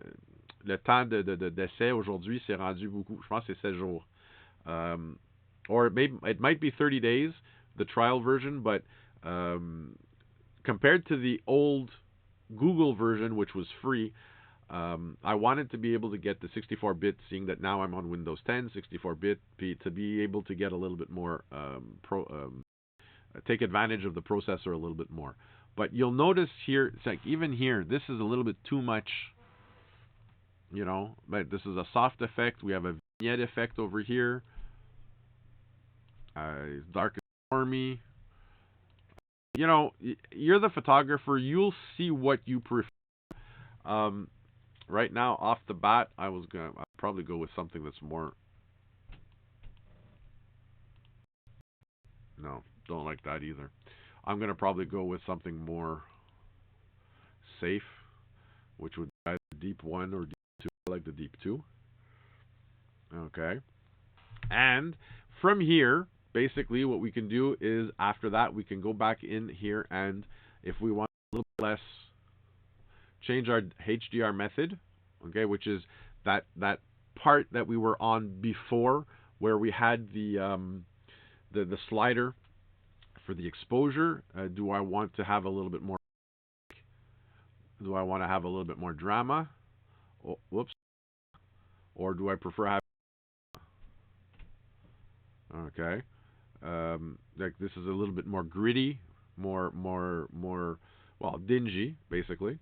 le temps d'essai aujourd'hui, c'est rendu beaucoup. Je pense que c'est 7 jours. Or it might be 30 days, the trial version, but compared to the old Google version, which was free, I wanted to be able to get the 64-bit, seeing that now I'm on Windows 10, 64-bit, to be able to get a little bit more, take advantage of the processor a little bit more. But you'll notice here, it's like even here, this is a little bit too much, you know, but this is a soft effect. We have a vignette effect over here. Dark and stormy. You know, you're the photographer. You'll see what you prefer. Right now, off the bat, I'd probably go with something that's more. No, don't like that either. I'm gonna probably go with something more safe, which would be either deep 1 or deep 2. I like the deep 2. Okay, and from here, basically, what we can do is after that we can go back in here, and if we want a little less, change our HDR method, okay, which is that part that we were on before, where we had the slider for the exposure. Do I want to have a little bit more? Do I want to have a little bit more drama? Oh, whoops. Or do I prefer having? Okay. Like this is a little bit more gritty, more well, dingy, basically.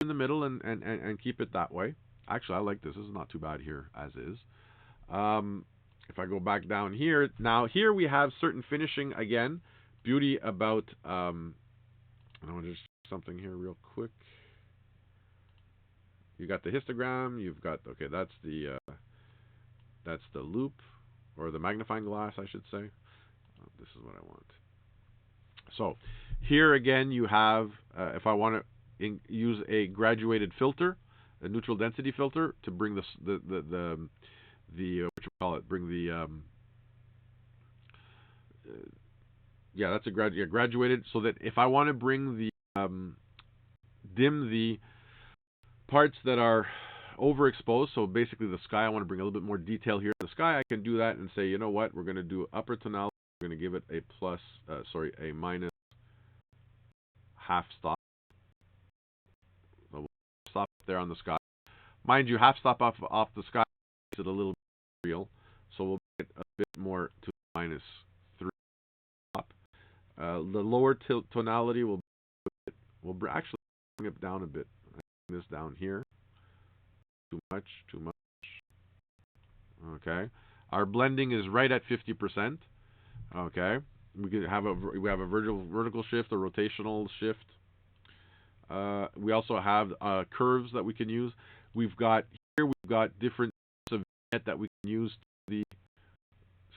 In the middle and keep it that way. Actually, I like this. This is not too bad here as is. If I go back down here, now here we have certain finishing again. Beauty about, I want to just something here real quick. You got the histogram. You've got, okay, that's the loop, or the magnifying glass, I should say. This is what I want. So here again, you have, if I want to use a graduated filter, a neutral density filter, to bring the what you call it, bring the yeah, that's a graduated, so that if I want to bring the dim the parts that are overexposed, so basically the sky, I want to bring a little bit more detail here in the sky, I can do that and say, you know what, we're going to do upper tonality, we're going to give it a plus, a minus half stop. So we'll stop there on the sky. Mind you, half stop off the sky makes it a little bit real, so we'll get a bit more to minus 3 stop. The lower tonality will actually bring it down a bit. Bring this down here. Too much. Okay. Our blending is right at 50%. Okay. We have a vertical shift, a rotational shift. We also have curves that we can use. We've got different types of vignette that we can use.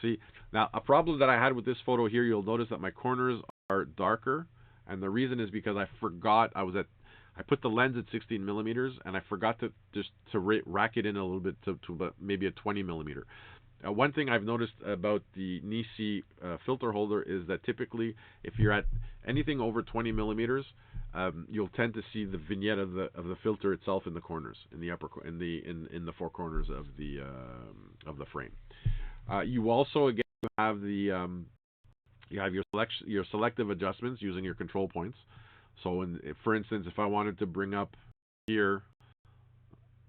See, now a problem that I had with this photo here, you'll notice that my corners are darker, and the reason is because I forgot I put the lens at 16 millimeters, and I forgot to rack it in a little bit to maybe a 20 millimeter. One thing I've noticed about the Nisi filter holder is that typically, if you're at anything over 20 millimeters, you'll tend to see the vignette of the filter itself in the corners, in the upper in the four corners of the frame. You also again have the you have your selective adjustments using your control points. So, for instance, if I wanted to bring up here,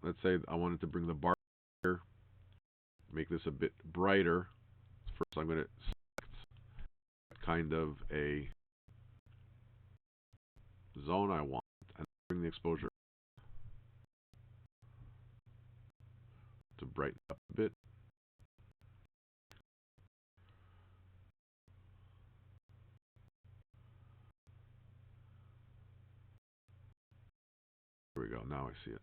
let's say I wanted to bring the bar here, make this a bit brighter. First, I'm going to select kind of a zone I want, and bring the exposure to brighten up a bit. There we go. Now I see it.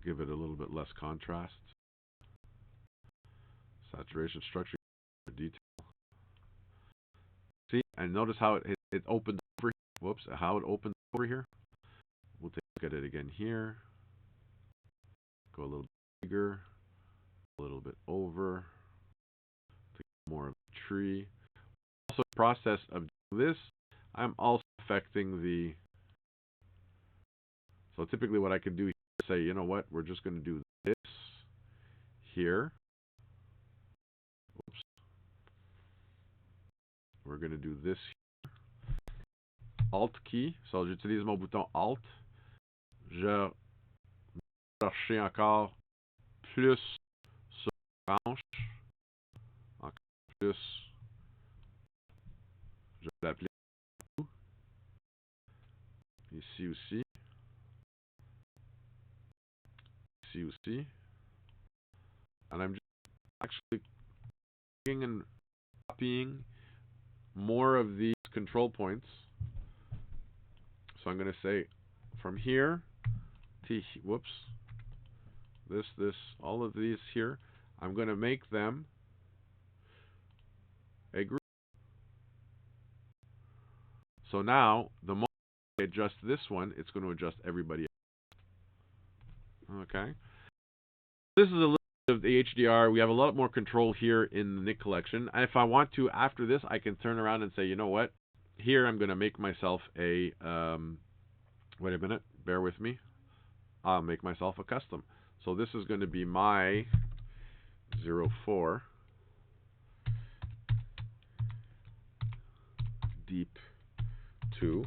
Give it a little bit less contrast. Saturation, structure, detail. See, and notice how it opened over here. Whoops, how it opened over here. We'll take a look at it again here. Go a little bit bigger, a little bit over. Take more of the tree. Also, the process of doing this, I'm also affecting the. So typically, what I can do here is say, you know what, we're just going to do this here. Oops. We're going to do this here. Alt key. So, j'utilise mon bouton Alt. Je vais chercher encore plus sur la branche. Encore plus. Je vais l'appeler ici aussi. Ici aussi. And I'm just actually clicking and copying more of these control points. So I'm going to say from here to, whoops, this, all of these here, I'm going to make them a group. So now, the moment I adjust this one, it's going to adjust everybody else. Okay? This is a little bit of the HDR. We have a lot more control here in the Nik Collection. And if I want to, after this, I can turn around and say, you know what? Here, I'm going to make myself a, wait a minute, bear with me. I'll make myself a custom. So this is going to be my 04 Deep 2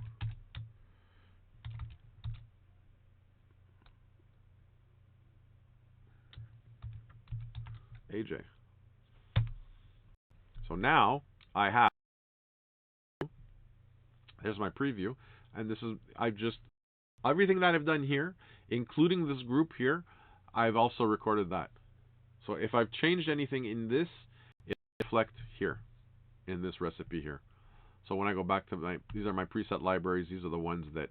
AJ. So now I have, here's my preview, and this is, everything that I've done here, including this group here, I've also recorded that. So if I've changed anything in this, it will reflect here in this recipe here. So when I go back to these are my preset libraries. These are the ones that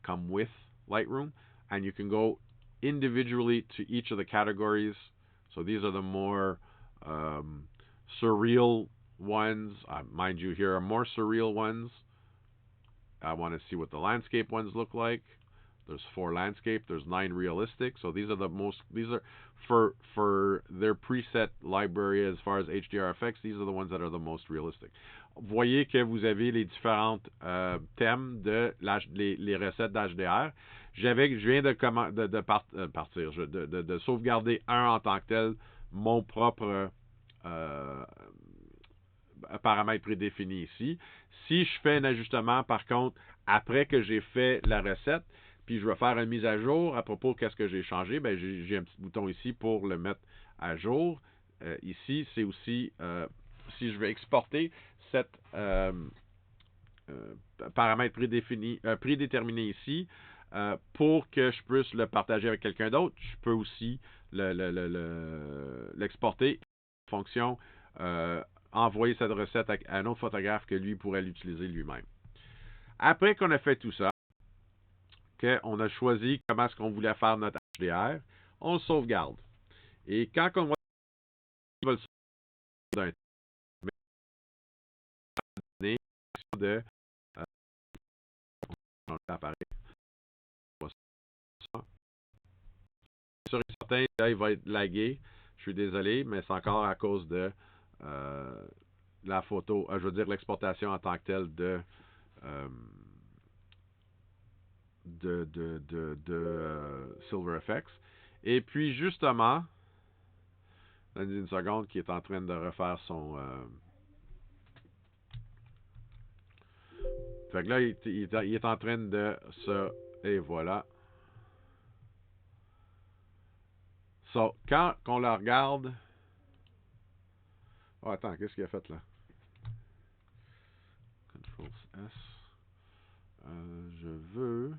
come with Lightroom, and you can go individually to each of the categories. So these are the more surreal ones. Mind you, here are more surreal ones. I want to see what the landscape ones look like. There's 4 landscape. There's 9 realistic. So these are the most. These are for their preset library as far as HDR effects. These are the ones that are the most realistic. Voyez que vous avez les différentes thèmes de les recettes d'HDR. Je viens de sauvegarder un en tant que tel, mon propre paramètre prédéfini ici. Si je fais un ajustement, par contre, après que j'ai fait la recette, puis je vais faire une mise à jour à propos de qu'est-ce que j'ai changé, ben j'ai un petit bouton ici pour le mettre à jour. Ici, c'est aussi si je veux exporter cette paramètre prédéterminé ici pour que je puisse le partager avec quelqu'un d'autre, je peux aussi l'exporter en fonction envoyer cette recette à un autre photographe que lui pourrait l'utiliser lui-même. Après qu'on a fait tout ça, qu'on a choisi comment est-ce qu'on voulait faire notre HDR, on le sauvegarde. Et quand on va le sauvegarder de l'appareil. Sur un certain, là, il va être lagué. Je suis désolé, mais c'est encore à cause de la photo, je veux dire l'exportation en tant que telle de Silver Effects. Et puis justement, donnez une seconde, qui est en train de refaire son fait que là, il est en train de se... Et voilà. So, quand on la regarde... Oh, attends, qu'est-ce qu'il a fait là? Ctrl S. Je veux...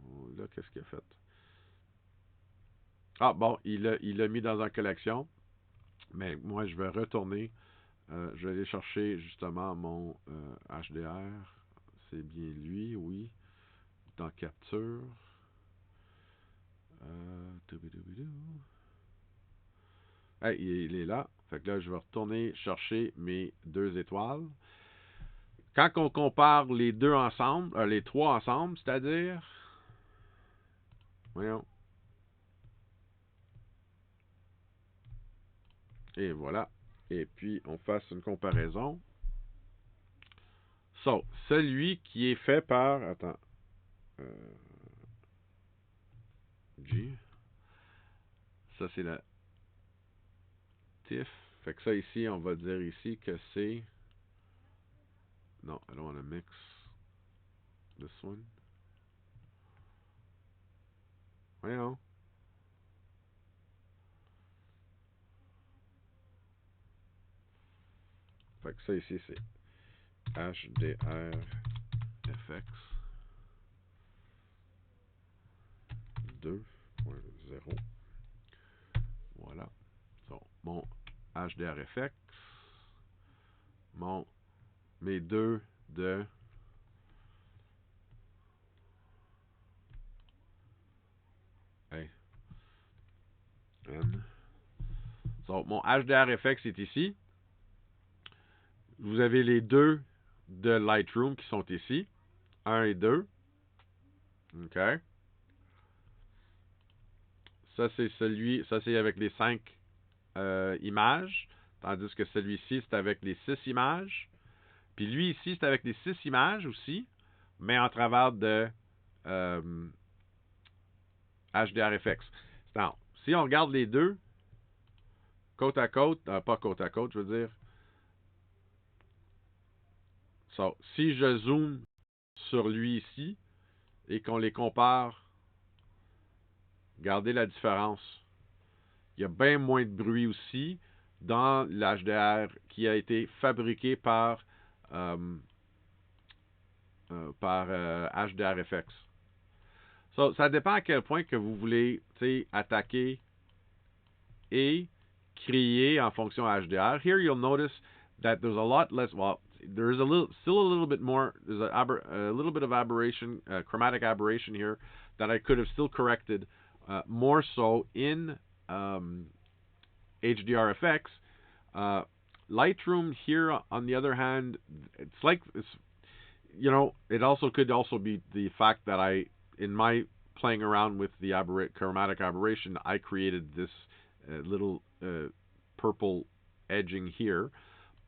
Oh, là, qu'est-ce qu'il a fait? Ah, bon, il l'a mis dans une collection. Mais moi, je vais retourner. Je vais aller chercher justement mon HDR. C'est bien lui, oui. Dans Capture. Hey, il est là. Fait que là, je vais retourner chercher mes 2 étoiles. Quand on compare les deux ensemble, les 3 ensemble, c'est-à-dire... Voyons. Et voilà. Et puis, on fasse une comparaison. So, celui qui est fait par... Attends. G. Ça, c'est la TIFF. Fait que ça, ici, on va dire ici que c'est... Non, I don't want to mix this one. Voyons. Fait que ça, ici, c'est HDR Effects 2.0. Voilà. Donc, mon HDR Effects. Mes deux de... Hey. N. Donc, mon HDR Effects est ici. Vous avez les deux de Lightroom qui sont ici. 1 et 2. OK. Ça, c'est celui... Ça, c'est avec les 5 images. Tandis que celui-ci, c'est avec les 6 images. Puis lui, ici, c'est avec les 6 images aussi, mais en travers de HDR Effects. Donc, si on regarde les deux, côte à côte, pas côte à côte, je veux dire. So, si je zoome sur lui ici et qu'on les compare, regardez la différence. Il y a bien moins de bruit aussi dans l'HDR qui a été fabriqué par HDR Effects. So, ça dépend à quel point que vous voulez attaquer et créer en fonction HDR. Here you'll notice that there's a lot less, well, there's still a little bit more, there's a little bit of aberration, chromatic aberration here that I could have still corrected more so in HDR Effects. Lightroom here, on the other hand, it's like, it also could also be the fact that in my playing around with the chromatic aberration, I created this little purple edging here.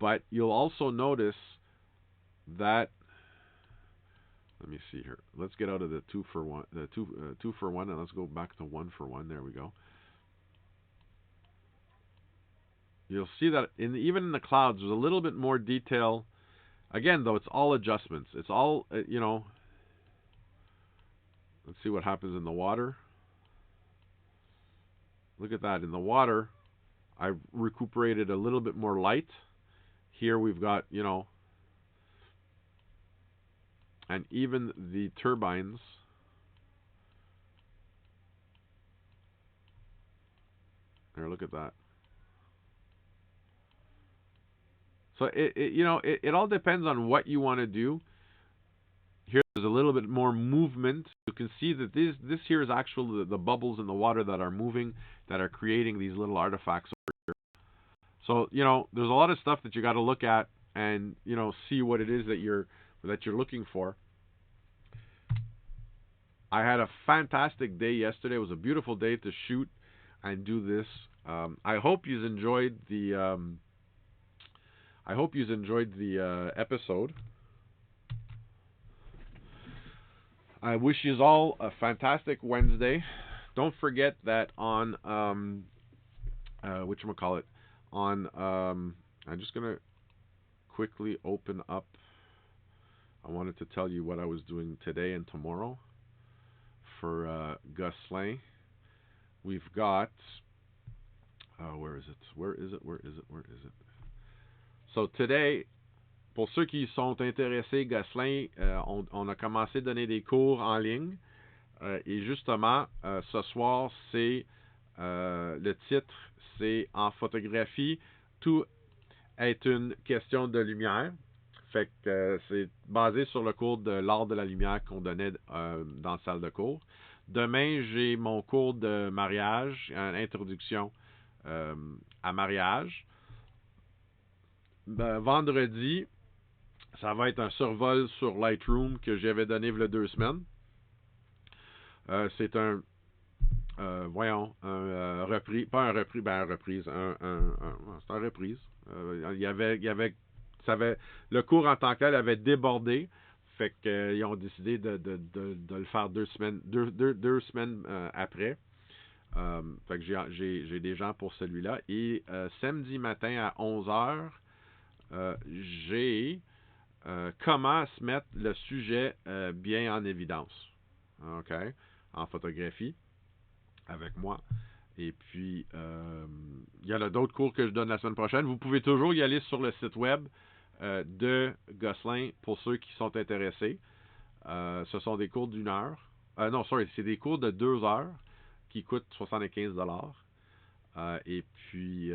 But you'll also notice that, let me see here. Let's get out of the 2 for 1, the 2 for 1, and let's go back to 1 for 1. There we go. You'll see that even in the clouds, there's a little bit more detail. Again, though, it's all adjustments. It's all, Let's see what happens in the water. Look at that. In the water, I recuperated a little bit more light. Here we've got, and even the turbines. There, look at that. So it all depends on what you want to do. Here there's a little bit more movement. You can see that this here is actually the bubbles in the water that are moving, that are creating these little artifacts over here. So there's a lot of stuff that you got to look at and see what it is that you're looking for. I had a fantastic day yesterday. It was a beautiful day to shoot and do this. I hope you enjoyed the. I hope you enjoyed the episode. I wish you all a fantastic Wednesday. Don't forget that on whatchamacallit, on I'm just gonna quickly open up. I wanted to tell you what I was doing today and tomorrow for Gosselin. We've got where is it? So today, pour ceux qui sont intéressés, Gosselin, on a commencé à donner des cours en ligne. Et justement, ce soir, c'est le titre, c'est en photographie, tout est une question de lumière. Fait que c'est basé sur le cours de l'art de la lumière qu'on donnait dans la salle de cours. Demain, j'ai mon cours de mariage, une introduction à mariage. Vendredi, ça va être un survol sur Lightroom que j'avais donné il y a 2 semaines. C'est un reprise, pas un reprise, un reprise, c'est un reprise. Le cours en tant que tel avait débordé, Fait que, ils ont décidé de le faire 2 semaines après. Fait que j'ai des gens pour celui-là. Et samedi matin à 11h, j'ai comment se mettre le sujet bien en évidence. OK? En photographie, avec moi. Et puis, il y en a d'autres cours que je donne la semaine prochaine. Vous pouvez toujours y aller sur le site web de Gosselin pour ceux qui sont intéressés. Ce sont des cours d'1 heure. Non, sorry, c'est des cours de 2 heures qui coûtent 75$. Et puis,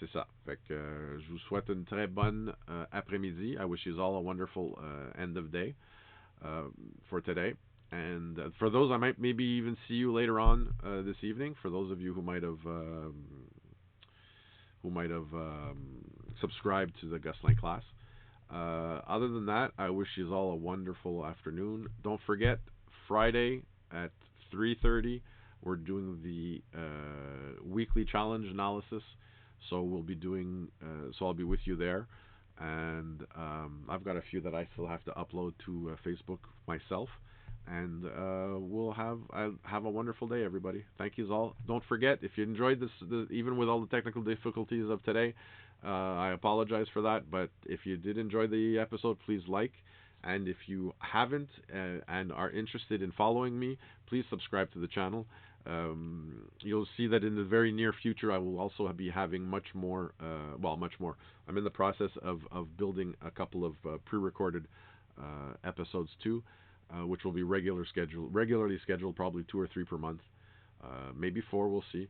c'est ça. Fait que je vous souhaite une très bonne après-midi. I wish you all a wonderful end of day for today. And for those, I might maybe even see you later on this evening. For those of you who might have subscribed to the Gosselin class. Other than that, I wish you all a wonderful afternoon. Don't forget, Friday at 3:30, we're doing the weekly challenge analysis. So we'll be doing. So I'll be with you there, and I've got a few that I still have to upload to Facebook myself. And I'll have a wonderful day, everybody. Thank you all. Don't forget, if you enjoyed this, even with all the technical difficulties of today, I apologize for that. But if you did enjoy the episode, please like. And if you haven't and are interested in following me, please subscribe to the channel. You'll see that in the very near future, I will also be having much more. Much more. I'm in the process of building a couple of pre-recorded episodes too. Which will be regularly scheduled, probably 2 or 3 per month, maybe 4. We'll see.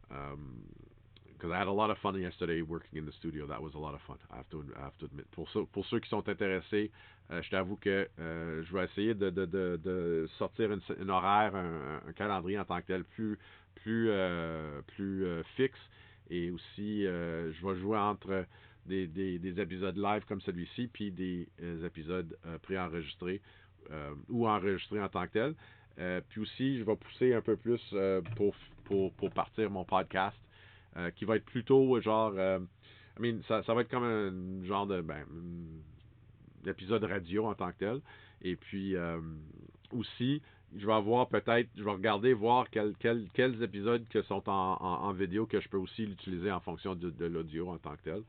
Because I had a lot of fun yesterday working in the studio. That was a lot of fun. I have to admit. Pour ceux qui sont intéressés, je t'avoue que je vais essayer de sortir une horaire, un calendrier en tant que tel plus fixe, et aussi je vais jouer entre des épisodes live comme celui-ci, puis des épisodes préenregistrés. Ou enregistré en tant que tel. Puis aussi, je vais pousser un peu plus pour partir mon podcast, qui va être plutôt genre... ça va être comme un genre de... épisode radio en tant que tel. Et puis, aussi, je vais regarder, voir quels épisodes que sont en vidéo que je peux aussi l'utiliser en fonction de l'audio en tant que tel.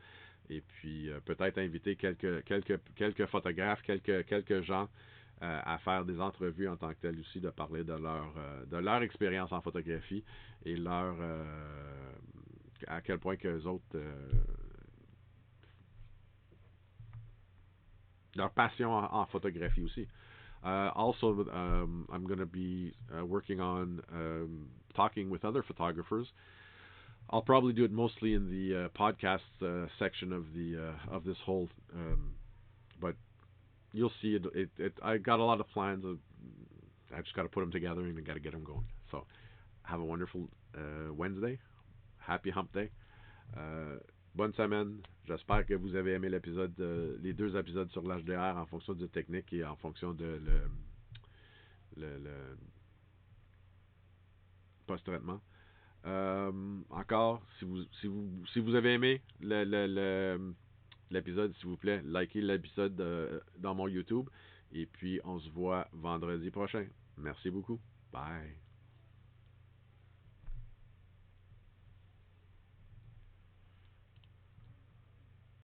Et puis, peut-être inviter quelques photographes, quelques gens à faire des entrevues en tant que telles aussi, de parler de leur expérience en photographie et à quel point que les autres leur passion en photographie aussi. Also, I'm going to be working on talking with other photographers. I'll probably do it mostly in the podcast section of this whole, but you'll see it. I got a lot of plans. I just got to put them together and I got to get them going. So, have a wonderful Wednesday. Happy Hump Day. Bonne semaine. J'espère que vous avez aimé l'épisode, les 2 épisodes sur l'HDR en fonction de technique et en fonction de le post-traitement. Encore, si vous avez aimé l'épisode, s'il vous plaît, likez l'épisode dans mon YouTube. Et puis, on se voit vendredi prochain. Merci beaucoup. Bye.